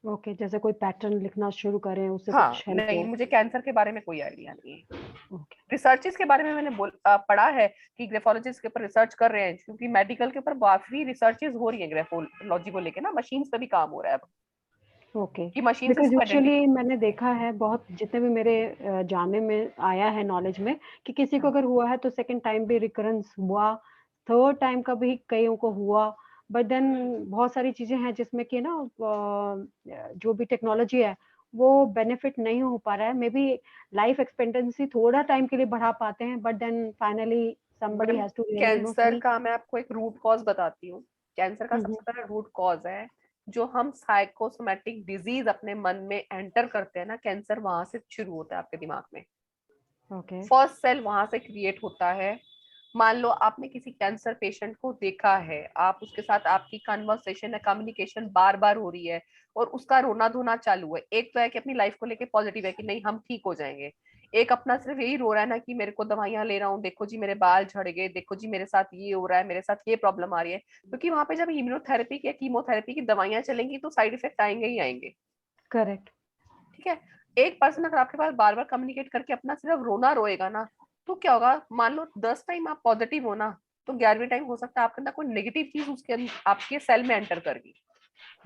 ओके, जैसे कोई पैटर्न लिखना शुरू करें, उससे हाँ, कुछ हेल्प नहीं हो? मुझे कैंसर के बारे में कोई आइडिया नहीं है। ओके, रिसर्चेस के बारे में मैंने पढ़ा है कि ग्राफोलॉजिस्ट के ऊपर रिसर्च कर रहे हैं, क्योंकि मेडिकल के ऊपर काफी रिसर्चेस हो रही है ग्राफोलॉजी को लेके ना, मशीन्स पे भी काम हो रहा है अब ओके। कि मशीन से बिकॉज़ इसको यूजुअली आइडेंटिफाई। मैंने देखा है बहुत, जितने भी मेरे जानने में आया है नॉलेज में, कि किसी को अगर हुआ है तो सेकंड टाइम भी रिकरेंस हुआ, थर्ड टाइम का भी कईयों को हुआ। बट देन बहुत सारी चीज़ें हैं जिसमें कि ना जो भी टेक्नोलॉजी है, वो बेनिफिट नहीं हो पा रहा है। मेबी लाइफ एक्सपेक्टेंसी थोड़ा टाइम के लिए बढ़ा पाते हैं, but then finally somebody ma'am has to really cancer see. का मैं आपको एक रूट कॉज बताती हूँ। कैंसर का हुँ, हुँ। सबसे बड़ा रूट कॉज है जो हम साइकोसोमेटिक डिजीज अपने मन में एंटर करते हैं ना, कैंसर वहां से शुरू होता है आपके दिमाग में। ओके, फर्स्ट सेल वहां से क्रिएट होता है। मान लो आपने किसी कैंसर पेशेंट को देखा है, आप उसके साथ आपकी कन्वर्सेशन है, कम्युनिकेशन बार बार हो रही है और उसका रोना धोना चालू है। एक तो है कि अपनी लाइफ को लेके पॉजिटिव है कि नहीं हम ठीक हो जाएंगे, एक अपना सिर्फ यही रो रहा है ना कि मेरे को दवाइयां ले रहा हूँ, देखो जी मेरे बाल झड़ गए, देखो जी मेरे साथ ये हो रहा है, मेरे साथ ये प्रॉब्लम आ रही है। क्योंकि वहां पे जब इम्यूनोथेरेपी या कीमोथेरेपी की दवाइयां चलेंगी तो साइड इफेक्ट आएंगे ही आएंगे। करेक्ट। ठीक है। एक पर्सन अगर आपके पास बार बार कम्युनिकेट करके अपना सिर्फ रोना रोएगा ना, तो क्या होगा, मान लो 10 टाइम आप पॉजिटिव हो ना, तो 11वें टाइम हो सकता है आपके अंदर कोई नेगेटिव चीज आपके सेल में एंटर कर गई।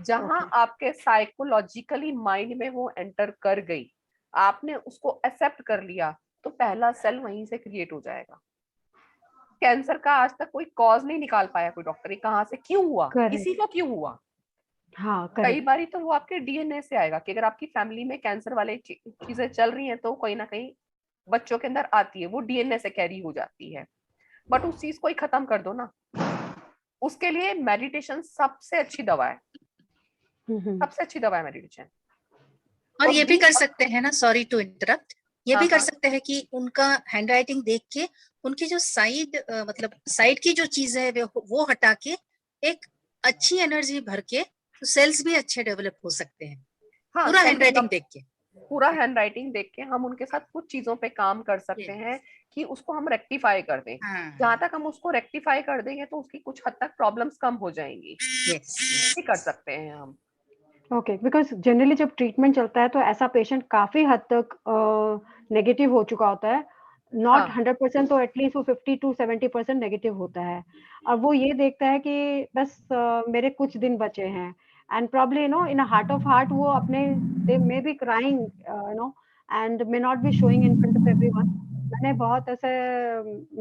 जहां ओके, आपके साइकोलॉजिकली माइंड में वो एंटर कर गई, आपने उसको एक्सेप्ट कर लिया, तो पहला सेल वहीं से क्रिएट हो जाएगा। कैंसर का आज तक कोई कॉज नहीं निकाल पाया कोई डॉक्टर, ये कहाँ से क्यों हुआ, किसी करेक्ट। को क्यों हुआ। हाँ, कई करेक्ट। बारी तो वो आपके डीएनए से आएगा कि अगर आपकी फैमिली में कैंसर वाले चीजें चल रही हैं तो कहीं ना कहीं बच्चों के अंदर आती है, वो डीएनए से कैरी हो जाती है। बट उस चीज को ही खत्म कर दो ना, उसके लिए मेडिटेशन सबसे अच्छी दवा है। हुँ, हुँ। सबसे अच्छी दवा है मेडिटेशन। और और ये भी बी कर सकते हैं ना, सॉरी टू इंटरप्ट, ये हाँ भी कर हाँ सकते हैं कि उनका हैंड राइटिंग देख के उनकी जो साइड मतलब साइड की जो चीज है वो हटा के एक अच्छी एनर्जी भर के, तो सेल्स भी अच्छे डेवलप हो सकते हैं हाँ पूरा सेल हैंड राइटिंग डेवलप, देख के। पूरा हैंड राइटिंग देख के हम उनके साथ कुछ चीजों पे काम कर सकते Yes. हैं कि उसको हम रेक्टिफाई कर दें। जहां हाँ, तक हम उसको रेक्टिफाई कर देंगे तो उसकी कुछ हद तक प्रॉब्लम्स कम हो जाएंगी। यस ये कर सकते हैं हम। ओके, बिकॉज़ जनरली जब ट्रीटमेंट चलता है तो ऐसा पेशेंट काफ़ी हद तक नेगेटिव हो चुका होता है। नॉट हाँ 100% तो एटलीस्ट वो 50 टू 70% नेगेटिव होता है। अब वो ये देखता है कि बस मेरे कुछ दिन बचे हैं, and probably in a heart of heart वो अपने, they may be crying and may not be showing in front of everyone. मैंने बहुत ऐसे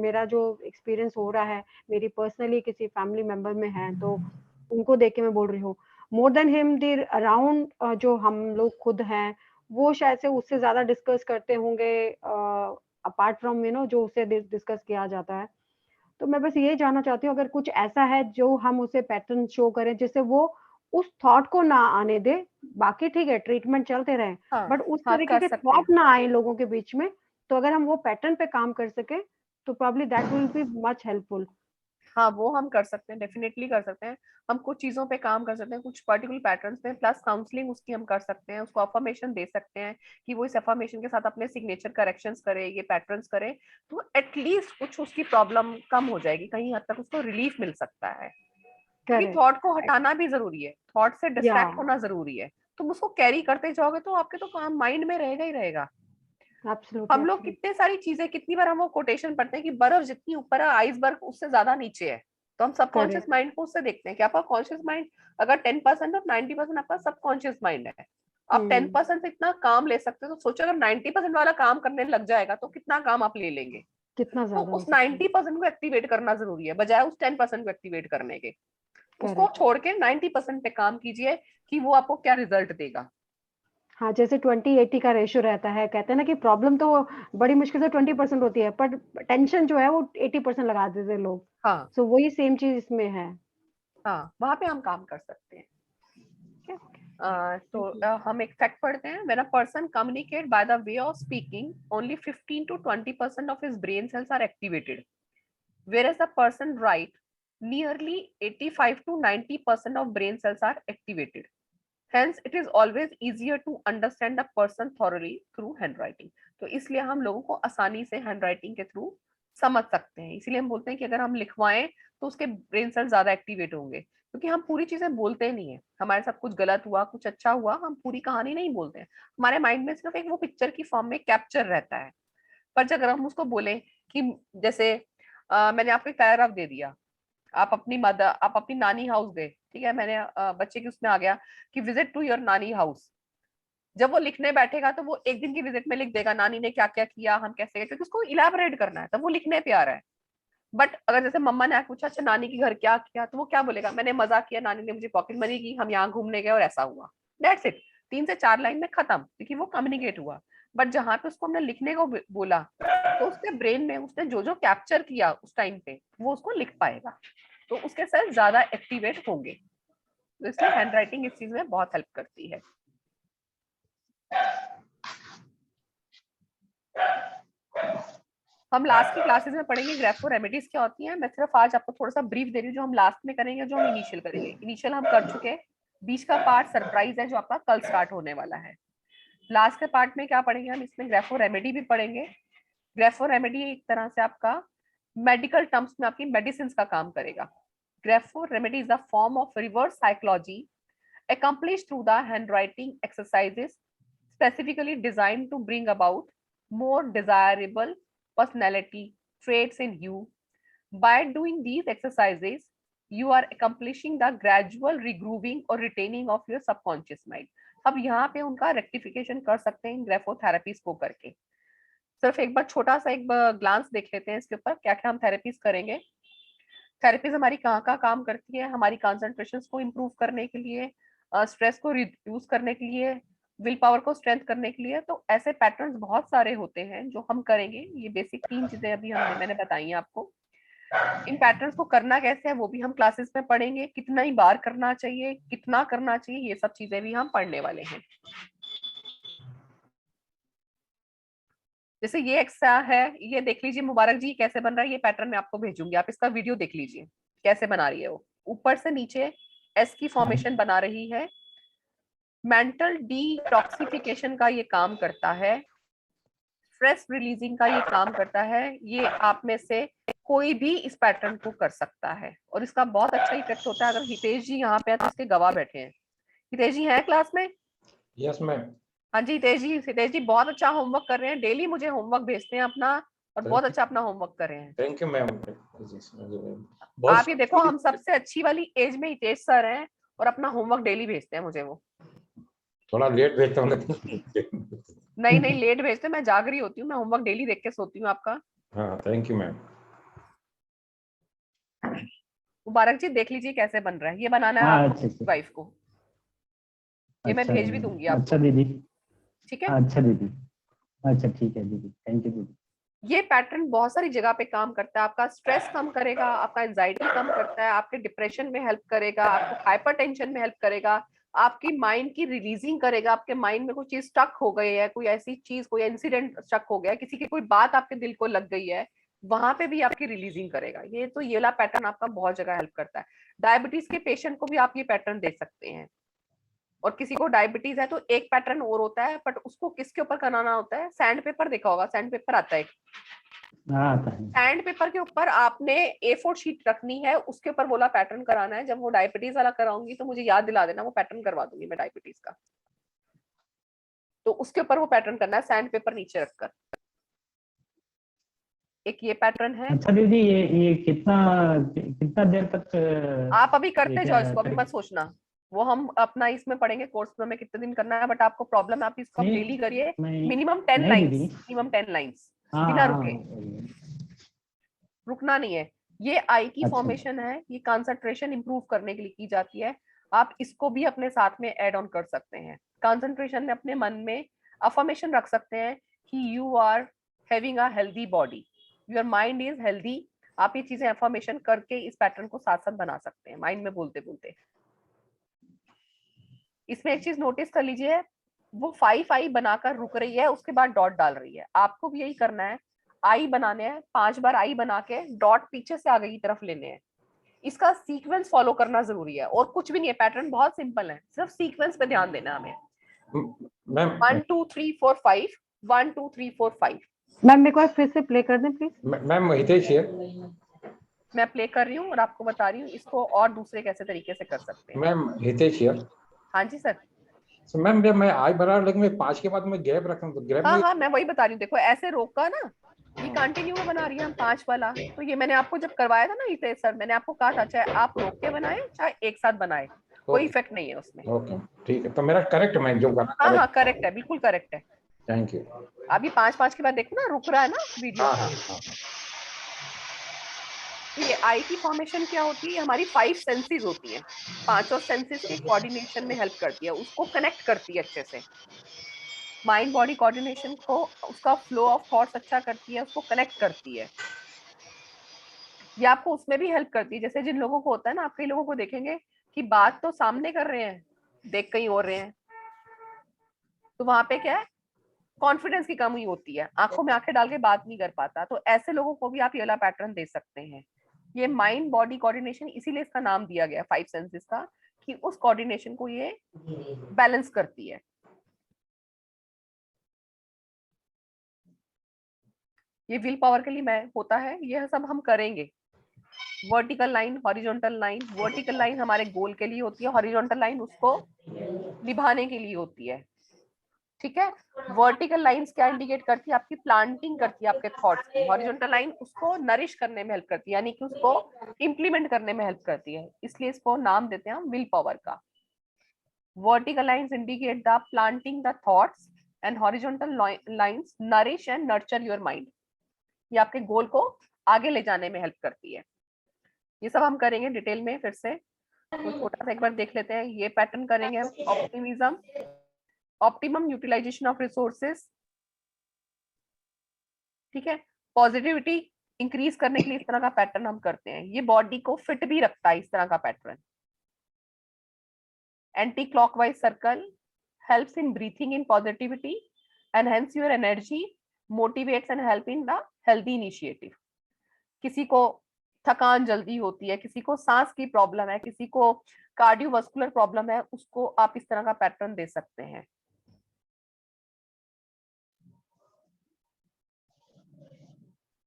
मेरा जो एक्सपीरियंस हो रहा है, मेरी पर्सनली किसी फैमिली मेंबर में है, तो उनको देख के मैं बोल रही हूँ। More than him there around जो हम लोग खुद हैं, वो शायद से उससे ज़्यादा डिस्कस करते होंगे अपार्ट फ्रॉम जो उससे डिस्कस किया जाता है। तो मैं बस ये जानना चाहती हूँ, अगर कुछ ऐसा है जो हम उसे पैटर्न शो करें जिससे वो उस थॉट को ना आने दे, बाकी ठीक है ट्रीटमेंट चलते रहे, हाँ बट उस हाँ तरीके कर के सकते हैं। थॉट ना आए लोगों के बीच में, तो अगर हम वो पैटर्न पे काम कर सकें, तो probably that will be much helpful. हाँ वो हम कर सकते हैं, डेफिनेटली कर सकते हैं। हम कुछ चीजों पे काम कर सकते हैं, कुछ पर्टिकुलर पैटर्न्स पे, प्लस काउंसलिंग उसकी हम कर सकते हैं, उसको अफर्मेशन दे सकते हैं कि वो इस अफर्मेशन के साथ अपने सिग्नेचर करेक्शंस करे, ये पैटर्न्स करे, तो एटलीस्ट कुछ उसकी प्रॉब्लम कम हो जाएगी, कहीं हद तक उसको रिलीफ मिल सकता है। क्योंकि थॉट को करेक्ट। हटाना भी जरूरी है, थॉट से या डिस्ट्रैक्ट होना जरूरी है। तुम उसको कैरी करते जाओगे तो आपके तो काम माइंड में रहेगा ही रहेगा। एब्सोल्युटली, हम लोग एब्सोल्युटली। कितने सारी चीजें, कितनी बार हम वो कोटेशन पढ़ते हैं कि बर्फ जितनी ऊपर है आइसबर्ग उससे ज्यादा नीचे है, तो हम सबकॉन्शियस करेक्ट। माइंड को उससे देखते हैं कि आपका कॉन्शियस माइंड अगर 10% और 90% आपका सबकॉन्शियस माइंड है। आप हुँ, 10% से इतना काम ले सकते हो, तो सोचो अगर 90% वाला काम करने लग जाएगा तो कितना काम आप ले लेंगे। कितना तो ज़्यादा हो उस सकता है। 90% को एक्टिवेट करना जरूरी है, बजाय उस 10% को एक्टिवेट करने के। उसको करेक्ट। छोड़ के 90% पे काम कीजिए कि वो आपको क्या रिजल्ट देगा। हाँ, जैसे 20-80 का रेशियो रहता है, कहते हैं ना कि प्रॉब्लम तो बड़ी मुश्किल से 20% होती है, पर टेंशन जो है वो 80% लगा देते हैं लोग। हाँ सो वही सेम चीज़ इसमें है। हाँ वहां पे हम काम कर सकते हैं। ठीक है। तो थैंक यू। हम एक फैक्ट पढ़ते हैं, when a person communicate by the way of speaking only 15 to 20% of his brain cells are activated, whereas a person write nearly 85 to 90% of brain cells are activated. Hence it is always easier to understand a person thoroughly through handwriting. तो इसलिए हम लोगों को आसानी से handwriting के through समझ सकते हैं, इसीलिए हम बोलते हैं कि अगर हम लिखवाएं तो उसके ब्रेन सेल ज्यादा एक्टिवेट होंगे। क्योंकि हम पूरी चीजें बोलते नहीं है, हमारे साथ कुछ गलत हुआ, कुछ अच्छा हुआ, हम पूरी कहानी नहीं बोलते हैं, हमारे माइंड में सिर्फ एक वो पिक्चर की फॉर्म में कैप्चर रहता है। पर अगर हम उसको बोलें कि जैसे मैंने आपको एक पैराग्राफ दे दिया, आप अपनी नानी हाउस गए, ठीक है, मैंने बच्चे की उसमें आ गया कि विजिट टू योर नानी हाउस। जब वो लिखने बैठेगा तो वो एक दिन की विजिट में लिख देगा नानी ने क्या क्या किया, हम कैसे गए, क्योंकि उसको इलेबोरेट करना है, तब वो लिखने पे आ रहा है। बट अगर जैसे मम्मा ने आके पूछा अच्छा नानी के घर क्या किया, तो वो क्या बोलेगा, मैंने मजा किया, नानी ने मुझे पॉकेट मनी की, हम यहाँ घूमने गए और ऐसा हुआ, दैट्स इट। 3 से 4 लाइन में खत्म, क्योंकि वो कम्युनिकेट हुआ। बट जहां पे उसको हमने लिखने को बोला, तो उसके ब्रेन में उसने जो जो कैप्चर किया उस टाइम पे वो उसको लिख पाएगा, तो उसके सेल्स ज्यादा एक्टिवेट होंगे। तो इसलिए हैंड राइटिंग इस चीज में बहुत हेल्प करती है। हम लास्ट की क्लासेस में पढ़ेंगे ग्राफो रेमेडीज क्या होती हैं। मैं सिर्फ आज आपको थोड़ा सा ब्रीफ दे रही हूँ, जो हम लास्ट में करेंगे, जो हम इनिशियल करेंगे। इनिशियल हम कर चुके हैं, बीच का पार्ट सरप्राइज है जो आपका कल स्टार्ट होने वाला है। लास्ट के पार्ट में क्या पढ़ेंगे हम, इसमें ग्राफो रेमेडी भी पढ़ेंगे। ग्राफो रेमेडी एक तरह से आपका मेडिकल टर्म्स में आपकी मेडिसिन का काम करेगा। Grapho remedy is a form of reverse psychology accomplished through the handwriting exercises specifically designed to bring about more desirable personality traits in you. By doing these exercises, you are accomplishing the gradual regrooving or retaining of your subconscious mind. अब यहाँ पे उनका rectification कर सकते हैं ग्राफोथेरेपीज को करके। सिर्फ एक बार छोटा सा एक ग्लांस देख लेते हैं इसके ऊपर, क्या क्या हम थेरेपीज करेंगे। थेरेपीज हमारी कहाँ कहाँ काम करती है, हमारी कंसंट्रेशन को इम्प्रूव करने के लिए, स्ट्रेस को रिड्यूस करने के लिए, विल पावर को स्ट्रेंथ करने के लिए। तो ऐसे पैटर्न्स बहुत सारे होते हैं जो हम करेंगे। ये बेसिक 3 चीजें अभी मैंने बताई हैं आपको। इन पैटर्न्स को करना कैसे है वो भी हम क्लासेस में पढ़ेंगे, कितना ही बार करना चाहिए, कितना करना चाहिए, ये सब चीजें भी हम पढ़ने वाले हैं। जैसे ये एक्स्ट्रा है, ये देख लीजिए मुबारक जी कैसे बन रहा है। ये पैटर्न मैं आपको भेजूंगी, आप इसका वीडियो देख लीजिए कैसे बना रही है वो। ऊपर से नीचे एस की फॉर्मेशन बना रही है। मेंटल डिटॉक्सिफिकेशन का ये काम करता है, स्ट्रेस रिलीजिंग का ये काम करता है। ये आप में से कोई भी इस पैटर्न को कर सकता है और इसका बहुत अच्छा इफेक्ट होता है। अगर हितेश जी यहाँ पे है तो इसके गवाह बैठे हैं। हितेश जी हैं क्लास में? Yes ma'am. हाँ जी हितेश जी बहुत अच्छा होमवर्क कर रहे हैं, डेली मुझे होमवर्क भेजते हैं अपना, और बहुत अच्छा अपना होमवर्क कर रहे हैं। Thank you ma'am. आप ये देखो, हम सबसे अच्छी वाली एज में हितेश सर हैं और अपना होमवर्क डेली भेजते हैं मुझे। वो थोड़ा लेट भेजता हूँ नहीं लेट भेजते, मैं जाग रही होती हूँ, मैं होमवर्क डेली देख के सोती हूँ आपका। हाँ थैंक यू मैम। मुबारक जी देख लीजिए कैसे बन रहा है, ये बनाना है आपको वाइफ को। ये मैं भेज भी दूंगी आपको। अच्छा दीदी, ठीक है। अच्छा दीदी, अच्छा ठीक है दीदी, थैंक यू दीदी। ये पैटर्न बहुत सारी जगह पे काम करता है। आपका स्ट्रेस कम करेगा, आपका एंजाइटी कम करता है, आपके डिप्रेशन में हेल्प करेगा, आपको हाइपरटेंशन में हेल्प करेगा, आपकी माइंड की रिलीजिंग करेगा। आपके माइंड में कोई चीज स्टक हो गई है, कोई ऐसी चीज, कोई इंसिडेंट स्टक हो गया, किसी की कोई बात आपके दिल को लग गई है, वहां पे भी आपकी रिलीजिंग करेगा। ये तो ये वाला पैटर्न आपका बहुत जगह हेल्प करता है। डायबिटीज के पेशेंट को भी आप ये पैटर्न दे सकते हैं। और किसी को डायबिटीज है तो एक पैटर्न और होता है, बट उसको किसके ऊपर कराना होता है, सैंड पेपर देखा होगा, सैंड पेपर आता है। सैंड पेपर के ऊपर आपने A4 शीट रखनी है, उसके ऊपर बोला पैटर्न कराना है। जब वो डायबिटीज वाला कराऊंगी तो मुझे याद दिला देना, वो पैटर्न करवा दूंगी मैं डायबिटीज का। तो उसके ऊपर वो पैटर्न करना है सैंड पेपर नीचे रखकर। एक ये पैटर्न है। अच्छा दीदी, ये कितना देर तक आप अभी करते जाओ इसको, अभी मत सोचना, वो हम अपना इसमें पढ़ेंगे कोर्स में कितने दिन करना है। बट आपको प्रॉब्लम है, आप इसको डेली करिए, मिनिमम 10 लाइन्स बिना रुके, रुकना नहीं है। ये आई की फॉर्मेशन है, ये कंसंट्रेशन इंप्रूव करने के लिए की जाती है। आप इसको भी अपने साथ में ऐड ऑन कर सकते हैं। कंसंट्रेशन में अपने मन में अफर्मेशन रख सकते हैं कि you are having a healthy body, your mind is healthy. आप ये चीजें अफर्मेशन करके इस पैटर्न को साथ साथ बना सकते हैं माइंड में बोलते बोलते। इसमें एक चीज नोटिस कर लीजिए, वो 5 आई बनाकर रुक रही है, उसके बाद डॉट डाल रही है। आपको भी यही करना है, आई बनाने हैं, 5 बार आई बना के डॉट पीछे से आगे की तरफ लेने हैं। इसका सीक्वेंस फॉलो करना जरूरी है और कुछ भी नहीं है। पैटर्न बहुत सिंपल है, सिर्फ सीक्वेंस पे ध्यान देना हमें। 1 2 3 4 5 1 2 3 4 5। मैम मेरे को फिर से प्ले कर दें प्लीज। मैम हितेश है। मैं प्ले कर रही हूँ और आपको बता रही हूँ इसको और दूसरे कैसे तरीके से कर सकते हैं। Ma'am Hitesh here. हाँ जी सर। सो मैम जब मैं आई बना लेकिन मैं 5 के बाद मैं गैप रखा हूँ तो गैप हाँ में हाँ मैं वही बता रही हूँ, देखो ऐसे रोका ना, ये कंटिन्यू में बना रही है हम 5 वाला। तो ये मैंने आपको जब करवाया था ना हितेश सर, मैंने आपको कहा था चाहे आप रोक के बनाए चाहे एक साथ बनाए, कोई इफेक्ट नहीं है उसमें। ओके ठीक है, तो मेरा करेक्ट मैं जो करना हाँ हाँ करेक्ट। करेक्ट है, बिल्कुल करेक्ट है। Thank you. अभी 5 के बाद देखो ना रुक रहा है ना वीडियो। हाँ हाँ हाँ। ये आई की फॉर्मेशन क्या होती है, हमारी 5 सेंसेस होती हैं, 5 सेंसेस के कोऑर्डिनेशन में हेल्प करती है, उसको कनेक्ट करती है अच्छे से। माइंड बॉडी कोऑर्डिनेशन को, उसका फ्लो ऑफ थॉट्स अच्छा करती है, उसको कनेक्ट करती है। ये आपको उसमें भी हेल्प करती है, जैसे जिन लोगों को होता है ना, आप कई लोगों को देखेंगे कि बात तो सामने कर रहे हैं, देख कहीं और रहे हैं, तो वहां पे क्या है, कॉन्फिडेंस की कमी होती है, आंखों में आंखें डाल के बात नहीं कर पाता। तो ऐसे लोगों को भी आप ये वाला पैटर्न दे सकते हैं। ये माइंड बॉडी कोऑर्डिनेशन, इसीलिए इसका नाम दिया गया 5 सेंसेस का, कि उस कोऑर्डिनेशन को ये बैलेंस करती है। ये विल पावर के लिए मैं होता है, ये सब हम करेंगे। Vertical line, horizontal line, vertical line हमारे गोल के लिए होती है, हॉरिजॉन्टल लाइन उसको निभाने के लिए होती है। ठीक है, वर्टिकल लाइंस क्या इंडिकेट करती है, आपकी प्लांटिंग करती है आपके थॉट्स की। हॉरिजॉन्टल लाइन उसको नरिश करने में हेल्प करती है, यानी कि उसको इंप्लीमेंट करने में हेल्प करती है, इसलिए इसको नाम देते हैं हम विल पावर का। Vertical lines indicate the planting the thoughts and horizontal lines nourish and nurture your mind. ये आपके गोल को आगे ले जाने में हेल्प करती है। ये सब हम करेंगे डिटेल में फिर से, तो छोटा सा एक बार देख लेते हैं। ये पैटर्न करेंगे हम, optimism, optimum utilisation of resources. ठीक है, पॉजिटिविटी इंक्रीज करने के लिए इस तरह का पैटर्न हम करते हैं। ये बॉडी को फिट भी रखता है इस तरह का pattern. Anti clockwise circle helps in breathing in positivity, enhance your energy, motivates and help in the healthy initiative. किसी को थकान जल्दी होती है, किसी को सांस की प्रॉब्लम है, किसी को कार्डियोवास्कुलर प्रॉब्लम है, उसको आप इस तरह का पैटर्न दे सकते हैं।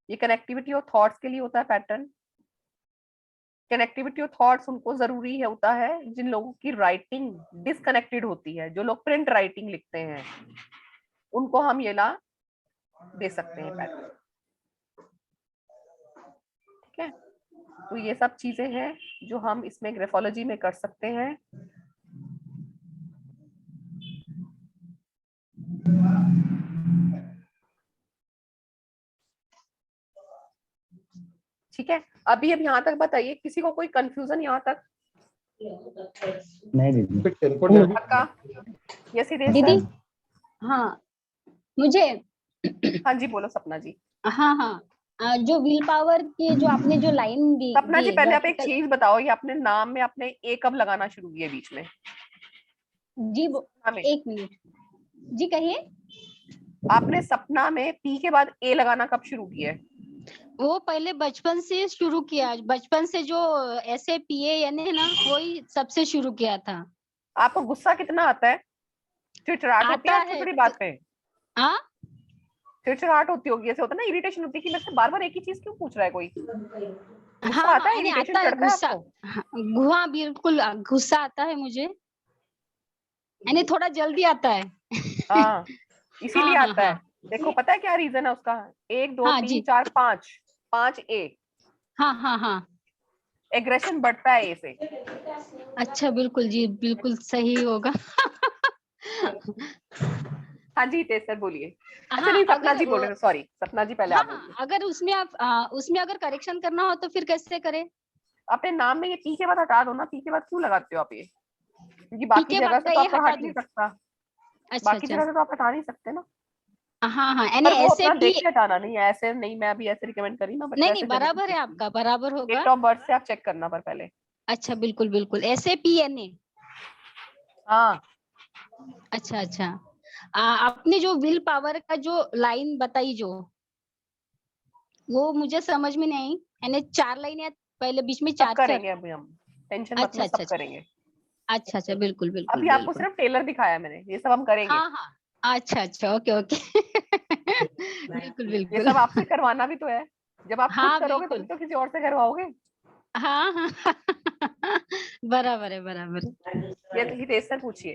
ये कनेक्टिविटी ऑफ थॉट्स के लिए होता है पैटर्न। कनेक्टिविटी ऑफ थॉट्स उनको जरूरी है, होता है जिन लोगों की राइटिंग डिसकनेक्टेड होती है, जो लोग प्रिंट राइटिंग लिखते हैं, उनको हम ये ला दे सकते हैं पैटर्न। ठीक है, तो ये सब चीजें हैं जो हम इसमें ग्राफोलॉजी में कर सकते हैं। ठीक है, अभी अब यहाँ तक बताइए, किसी को कोई कंफ्यूजन यहाँ तक? नहीं दीदी। पक्का? यस दीदी, हाँ मुझे, हाँ जी बोलो सपना जी। हाँ हाँ, जो विल पावर की जो आपने जो लाइन दी, सपना जी पहले आप एक चीज बताओ, ये अपने नाम में आपने ए कब लगाना शुरू किया बीच में? जी हमें 1 मिनट जी, कहिए। आपने सपना में पी के बाद ए लगाना कब शुरू किया है? वो पहले बचपन से शुरू किया, बचपन से जो ऐसे PAN है ना, वही सबसे शुरू किया था। आपको गुस्सा कितना आता है? चिड़चिड़ाहट होती है छोटी बात पे? हाँ, चिड़चिड़ाहट होती होगी, ऐसे होता है ना, इरिटेशन होती है कि मेरे से बार बार एक ही चीज क्यों पूछ रहा है कोई? गुस्सा हाँ आता है, यानी इरिटेशन आता है चढ़ता है गुस्सा। आपको? हाँ बिल्कुल, गुस्सा आता है मुझे, यानी थोड़ा जल्दी आता है। हाँ इसीलिए हाँ, आता है। देखो पता है क्या रीजन है उसका? 1 2 हाँ 3 जी। 4 5 ए। हाँ हाँ हाँ, एग्रेशन बढ़ता है ए से। अच्छा बिल्कुल जी, बिल्कुल सही होगा। हाँ जी तेज सर बोलिए। अच्छा हाँ, नहीं, सपना अगर जी बोल रहे थे, सॉरी सपना जी पहले हाँ आप बोलिए। हाँ, अगर उसमें अगर करेक्शन करना हो तो फिर कैसे करें? अपने नाम में ये पी के बाद हटा दो ना, पी के बाद क्यों लगाते हो आप ये? क्योंकि पी बाकी के जगह बाद से का तो ये आपका हटा हट नहीं दूं? सकता, अच्छा बाकी अच्छा, जगह से तो आप हटा नहीं सकते ना। हाँ हाँ, यानी पर वो ऐसे अपना भी देख के हटाना, नहीं ऐसे नहीं, मैं अभी ऐसे रिकमेंड करी ना, नहीं नहीं, बराबर है आपका, बराबर होगा। डेट ऑफ बर्थ से आप चेक करना पर पहले। अच्छा बिल्कुल बिल्कुल, ऐसे PNA। हाँ अच्छा अच्छा, आपने जो विल पावर का जो लाइन बताई, जो वो मुझे समझ में नहीं, यानी 4 लाइन या पहले बीच में सब 4 करेंगे अभी हम, टेंशन मत अच्छा लो, अच्छा सब अच्छा, करेंगे। अच्छा अच्छा, बिल्कुल बिल्कुल अभी आपको बिल्कुल। सिर्फ टेलर दिखाया मैंने, ये सब हम करेंगे। हाँ हाँ, अच्छा अच्छा, ओके ओके। बिल्कुल ये बिल्कुल। सब आपसे करवाना भी तो है। जब आप खुद हाँ, करोगे बिल्कुल। तो किसी और से करवाओगे। हाँ, हाँ। बराबर है, बराबर। ये तो हितेश सर पूछिए।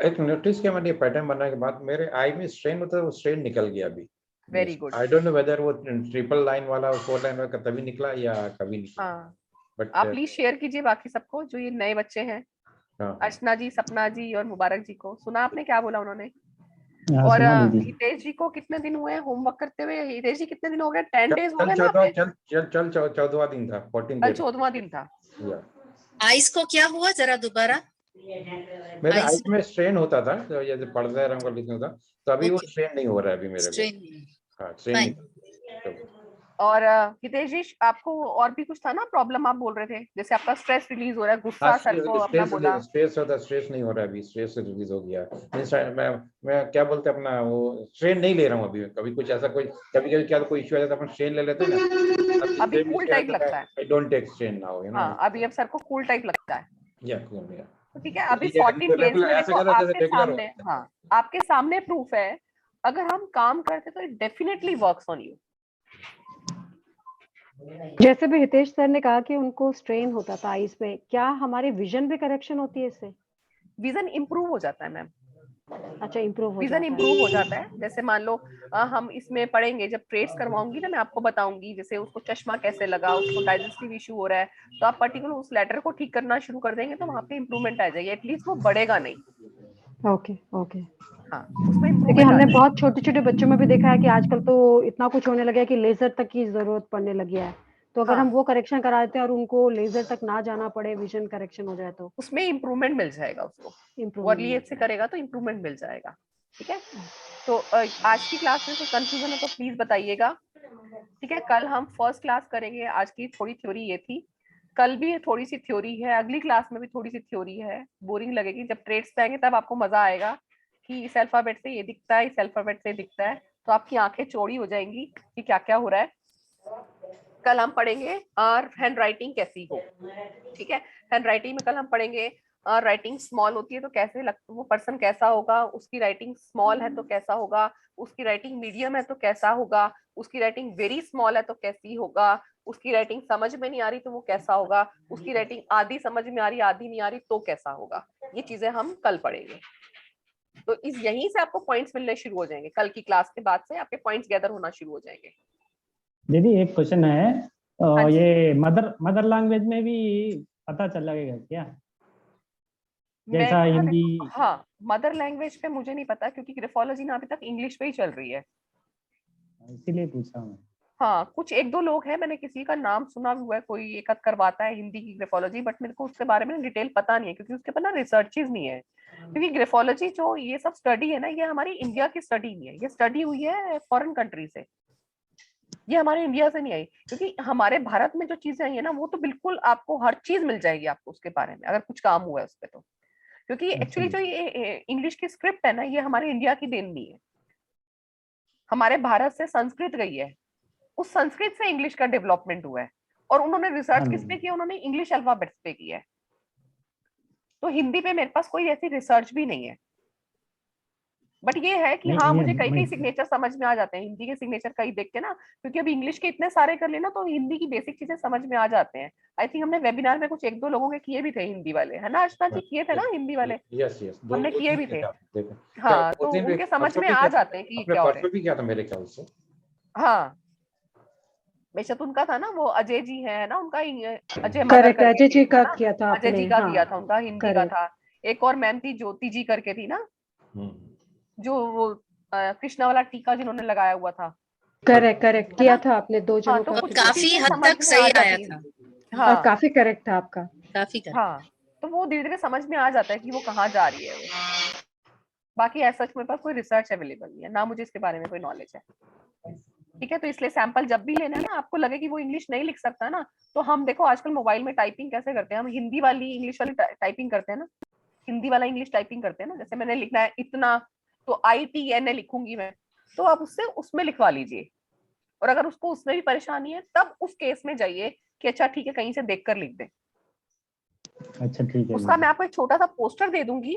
एक नोटिस किया मैंने, पैटर्न बनाने के बाद मेरे आई में स्ट्रेन होता है, वो स्ट्रेन निकल गया अभी। Very good. I don't know whether वो ट्रिपल लाइन वाला 4 लाइन वाला तभी निकला या कभी निकला, हाँ, बट आप प्लीज शेयर कीजिए बाकी सबको, जो ये नए बच्चे हैं, हाँ अर्चना जी, सपना जी और मुबारक जी को। सुना आपने क्या बोला उन्होंने? हाँ, और सुना दीदी। हितेश जी को कितने दिन हुए होमवर्क करते हुए? हितेश जी कितने दिन हो गए? 10 डेज हो चल गए ना आपके? चल 14वां दिन था, 14 कल डेज 14वां दिन था। आइस को क्या हुआ जरा दोबारा? मेरे आइस आइज में स्ट्रेन होता था, तो ये जो पढ़ता रहूंगा लिखना था, तो अभी वो ओके, स्ट्रेन नहीं हो रहा है अभी मेरे को। स्ट्रेन। हाँ स्ट्रेन फाइन। नहीं। और हितेश जी, आपको और भी कुछ था ना प्रॉब्लम, आप बोल रहे थे, जैसे आपका स्ट्रेस रिलीज हो रहा है, गुस्सा सर को अपना बोला। स्ट्रेस होता, स्ट्रेस नहीं हो रहा है अभी, स्ट्रेस रिलीज हो गया। मैं क्या बोलते हैं अपना, वो स्ट्रेन नहीं ले रहा हूँ अभी। कभी कुछ ऐसा कोई, कभी क्या कोई इश्यू आ जाता है, अपन स्ट्रेन ले लेते हैं ना। अभी कूल टाइप लगता है। I don't take strain now, you know. हाँ, अभी अब सर को कूल टाइप लगता है। या कूल या तो ठीक है, अभी 14 डेज में ऐसा देखो कहता जैसे आपके रेगुलर सामने, होता है। हाँ आपके सामने प्रूफ है। अगर हम काम करते तो it definitely works on you. जैसे भी हितेश सर ने कहा कि उनको स्ट्रेन होता था आईज पे, क्या हमारे विजन पे करेक्शन होती है इससे? विजन इंप्रूव हो जाता है मैम। अच्छा, इम्प्रूव हो विजन जाता है। इंप्रूव हो जाता है। जैसे मान लो हम इसमें पढ़ेंगे, जब ट्रेड्स करवाऊंगी ना मैं आपको बताऊंगी, जैसे उसको चश्मा कैसे लगा, उसको डाइजेस्टिव इशू हो रहा है, तो आप पर्टिकुलर उस लेटर को ठीक करना शुरू कर देंगे तो वहां पे इंप्रूवमेंट आ जाएगी। एटलीस्ट वो बढ़ेगा नहीं। Okay okay. हाँ, उसमें देखिए, इंप्रूवमेंट आ हमने जाएगी। बहुत छोटे-छोटे बच्चों में भी देखा है कि आजकल तो इतना कुछ होने लगा है कि लेज़र तक की ज़रूरत पड़ने लगी है। तो अगर हम हाँ, वो करेक्शन करा देते हैं और उनको लेज़र तक ना जाना पड़े, विज़न करेक्शन हो जाए तो उसमें इंप्रूवमेंट मिल जाएगा उसको। वो इम्प्रूवमेंट अर्ली मिल एज से जाएगा। करेगा तो इंप्रूवमेंट मिल जाएगा। ठीक है, तो आज की क्लास में कोई कंफ्यूजन है तो प्लीज बताइएगा। ठीक है, कल हम फर्स्ट क्लास करेंगे। आज की थोड़ी थ्योरी ये थी, कल भी थोड़ी सी थ्योरी है, अगली क्लास में भी थोड़ी सी थ्योरी है। बोरिंग लगेगी, जब ट्रेड्स पे आएंगे तब आपको मजा आएगा कि इस अल्फाबेट से ये दिखता है, इस अल्फाबेट से दिखता है, तो आपकी आंखें चौड़ी हो जाएंगी कि क्या क्या हो रहा है। कल हम पढ़ेंगे हैंड राइटिंग कैसी हो। ठीक है, हैंड राइटिंग में कल हम पढ़ेंगे राइटिंग स्मॉल होती है तो कैसे लगता, वो पर्सन कैसा होगा, उसकी राइटिंग स्मॉल है तो कैसा होगा, उसकी राइटिंग मीडियम है तो कैसा होगा, उसकी राइटिंग वेरी स्मॉल है तो कैसी होगा, उसकी राइटिंग समझ में नहीं आ रही तो वो कैसा होगा, उसकी राइटिंग आधी समझ में आ रही आधी नहीं आ रही तो कैसा होगा। ये चीजें हम कल पढ़ेंगे। तो इस यहीं से आपको पॉइंट्स मिलने शुरू हो जाएंगे। कल की क्लास के बाद से आपके पॉइंट्स गैदर होना शुरू हो जाएंगे। दीदी एक क्वेश्चन है, हाँ जी। ये मदर लैंग्वेज में भी पता चल लगेगा क्या, जैसा मैं हिंदी? हाँ, मदर लैंग्वेज पे मुझे नहीं पता क्योंकि ग्राफोलॉजी ना अभी तक इंग्लिश पे ही चल रही है। इसीलिए पूछा हूँ। हाँ, कुछ एक दो लोग हैं, मैंने किसी का नाम सुना हुआ है, कोई एक आध करवाता है हिंदी की ग्राफोलॉजी, बट मेरे को उसके बारे में डिटेल पता नहीं है क्योंकि उसके ऊपर ना रिसर्चेज नहीं है। क्योंकि ग्राफोलॉजी जो ये सब स्टडी है ना, ये हमारी इंडिया की स्टडी नहीं है, ये स्टडी हुई है फॉरेन कंट्री से, ये हमारे इंडिया से नहीं आई। क्योंकि हमारे भारत में जो चीजें आई है ना, वो तो बिल्कुल आपको हर चीज मिल जाएगी आपको उसके बारे में, अगर कुछ काम हुआ है उस पर तो। क्योंकि अच्छा एक्चुअली जो ये इंग्लिश की स्क्रिप्ट है ना, ये हमारे इंडिया की देन नहीं है, हमारे भारत से संस्कृत गई है, उस संस्कृत से इंग्लिश का डेवलपमेंट हुआ है, और उन्होंने हाँ रिसर्च किस पे दीदी। किया, उन्होंने इंग्लिश अल्फाबेट्स पे किया है। तो हिंदी पे मेरे पास कोई ऐसी रिसर्च भी नहीं है, बट ये है कि हाँ, नहीं ये मुझे कई कई मैं सिग्नेचर समझ में आ जाते हैं, हिंदी के सिग्नेचर कई देख के ना, क्योंकि अभी इंग्लिश के इतने सारे कर लेना तो हिंदी की बेसिक चीजें समझ में आ जाते हैं। आई थिंक हमने वेबिनार में कुछ एक दो लोगों के किए भी थे हिंदी वाले, है ना अर्चना जी, किए थे ना हिंदी वाले, यस यस, दो हमने दो किए दिन भी किया थे। था आपने, देखो क्या हाँ, उस तो दिन उनके समझ परसों में भी आ किया, जाते हैं कि ये आपने क्या हो रहा है। परसों भी किया था मेरे ख्याल से। हाँ, बेशक उनका था ना, वो अजय जी है ना, उनका अजय मगर करेक्ट, करके अजय जी है का ना, किया था अजय आपने। जी का हाँ, किया था, उनका हिंदी का करेक्ट था। एक और मैम थी, ज्योति जी करके थी ना, जो वो कृष्णा वाला टीका जिन्होंने लगाया हुआ था, करेक्ट करेक्ट है किया ना। था आपने, 2 हाँ, जनों तो का और कुछ किया कुछ था। काफी चीजें हद समझ तक में आ सही आया जाती हैं। था, और हाँ काफी करेक्ट था आपका। काफी करेक्ट। हाँ, तो वो धीरे धीरे समझ में आ जाता है कि वो कहाँ जा रही है वो। बाकी ऐसा मेरे पास कोई रिसर्च अवेलेबल नहीं है ना, मुझे इसके बारे में कोई नॉलेज है। ठीक है, तो इसलिए सैंपल जब भी लेना है ना, आपको लगे कि वो इंग्लिश नहीं लिख सकता ना, तो हम देखो आजकल मोबाइल में टाइपिंग कैसे करते हैं, हम हिंदी वाली इंग्लिश वाली टाइपिंग करते हैं ना, हिंदी वाला इंग्लिश टाइपिंग करते हैं ना। जैसे मैंने लिखना है इतना, तो ITNA लिखूंगी मैं, तो आप उससे उसमें लिखवा लीजिए। और अगर उसको उसमें भी परेशानी है, तब उस केस में जाइए कि अच्छा ठीक है, कहीं से देखकर लिख दे। अच्छा ठीक है उसका दीदी। मैं आपको एक छोटा सा पोस्टर दे दूंगी,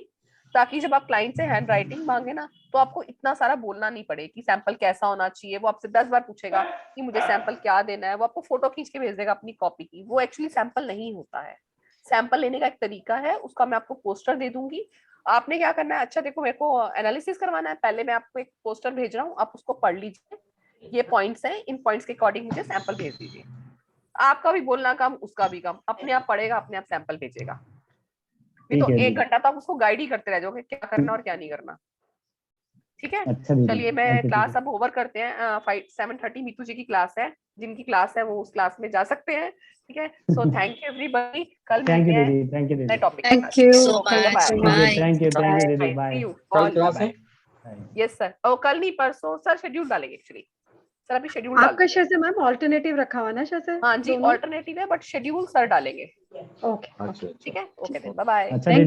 ताकि जब आप क्लाइंट से हैंड राइटिंग मांगे ना तो आपको इतना सारा बोलना नहीं पड़े कि सैंपल कैसा होना चाहिए। वो आपसे 10 बार पूछेगा कि मुझे सैंपल क्या देना है, वो आपको फोटो खींच के भेज देगा अपनी कॉपी की। वो एक्चुअली सैंपल नहीं होता है। सैंपल लेने का एक तरीका है, उसका मैं आपको पोस्टर दे दूंगी। आपने क्या करना है, अच्छा देखो मेरे को एनालिसिस करवाना है, पहले मैं आपको एक पोस्टर भेज रहा हूँ, आप उसको पढ़ लीजिए, ये पॉइंट्स हैं, इन पॉइंट्स के अकॉर्डिंग मुझे सैंपल भेज दीजिए। आपका भी बोलना कम, उसका भी कम, अपने आप पढ़ेगा, अपने आप सैंपल भेजेगा। नहीं तो ठीक है 1 दीदी। घंटा तो आप उसको गाइड ही करते रह जाओगे क्या करना और क्या नहीं करना। ठीक है, अच्छा दीदी, चलिए मैं थैंक यू क्लास दीदी। अब ओवर करते हैं। 7:30 मीतू जी की क्लास है, जिनकी क्लास है वो उस क्लास में जा सकते हैं। ठीक है, सो थैंक यू एवरीबॉडी, कल थैंक मिलते यू हैं दीदी, थैंक यू नए दीदी। टॉपिक के थैंक साथ। You, so bye much. Bye. Bye. Thank you दीदी, बाय, बाय सी यू कल ऑल। क्लास है? यस सर, और कल नहीं परसों सर शेड्यूल डालेंगे एक्चुअली। सर अभी शेड्यूल डाल आपका देंगे। शायद से मैम ऑल्टरनेटिव रखा हुआ ना शायद से हाँ जी, दोनों। ऑल्टरनेटिव है बट शेड्यूल सर डालेंगे। ओके अच्छा ठीक है, ओके देन बाय बाय। अच्छा थैंक दीदी।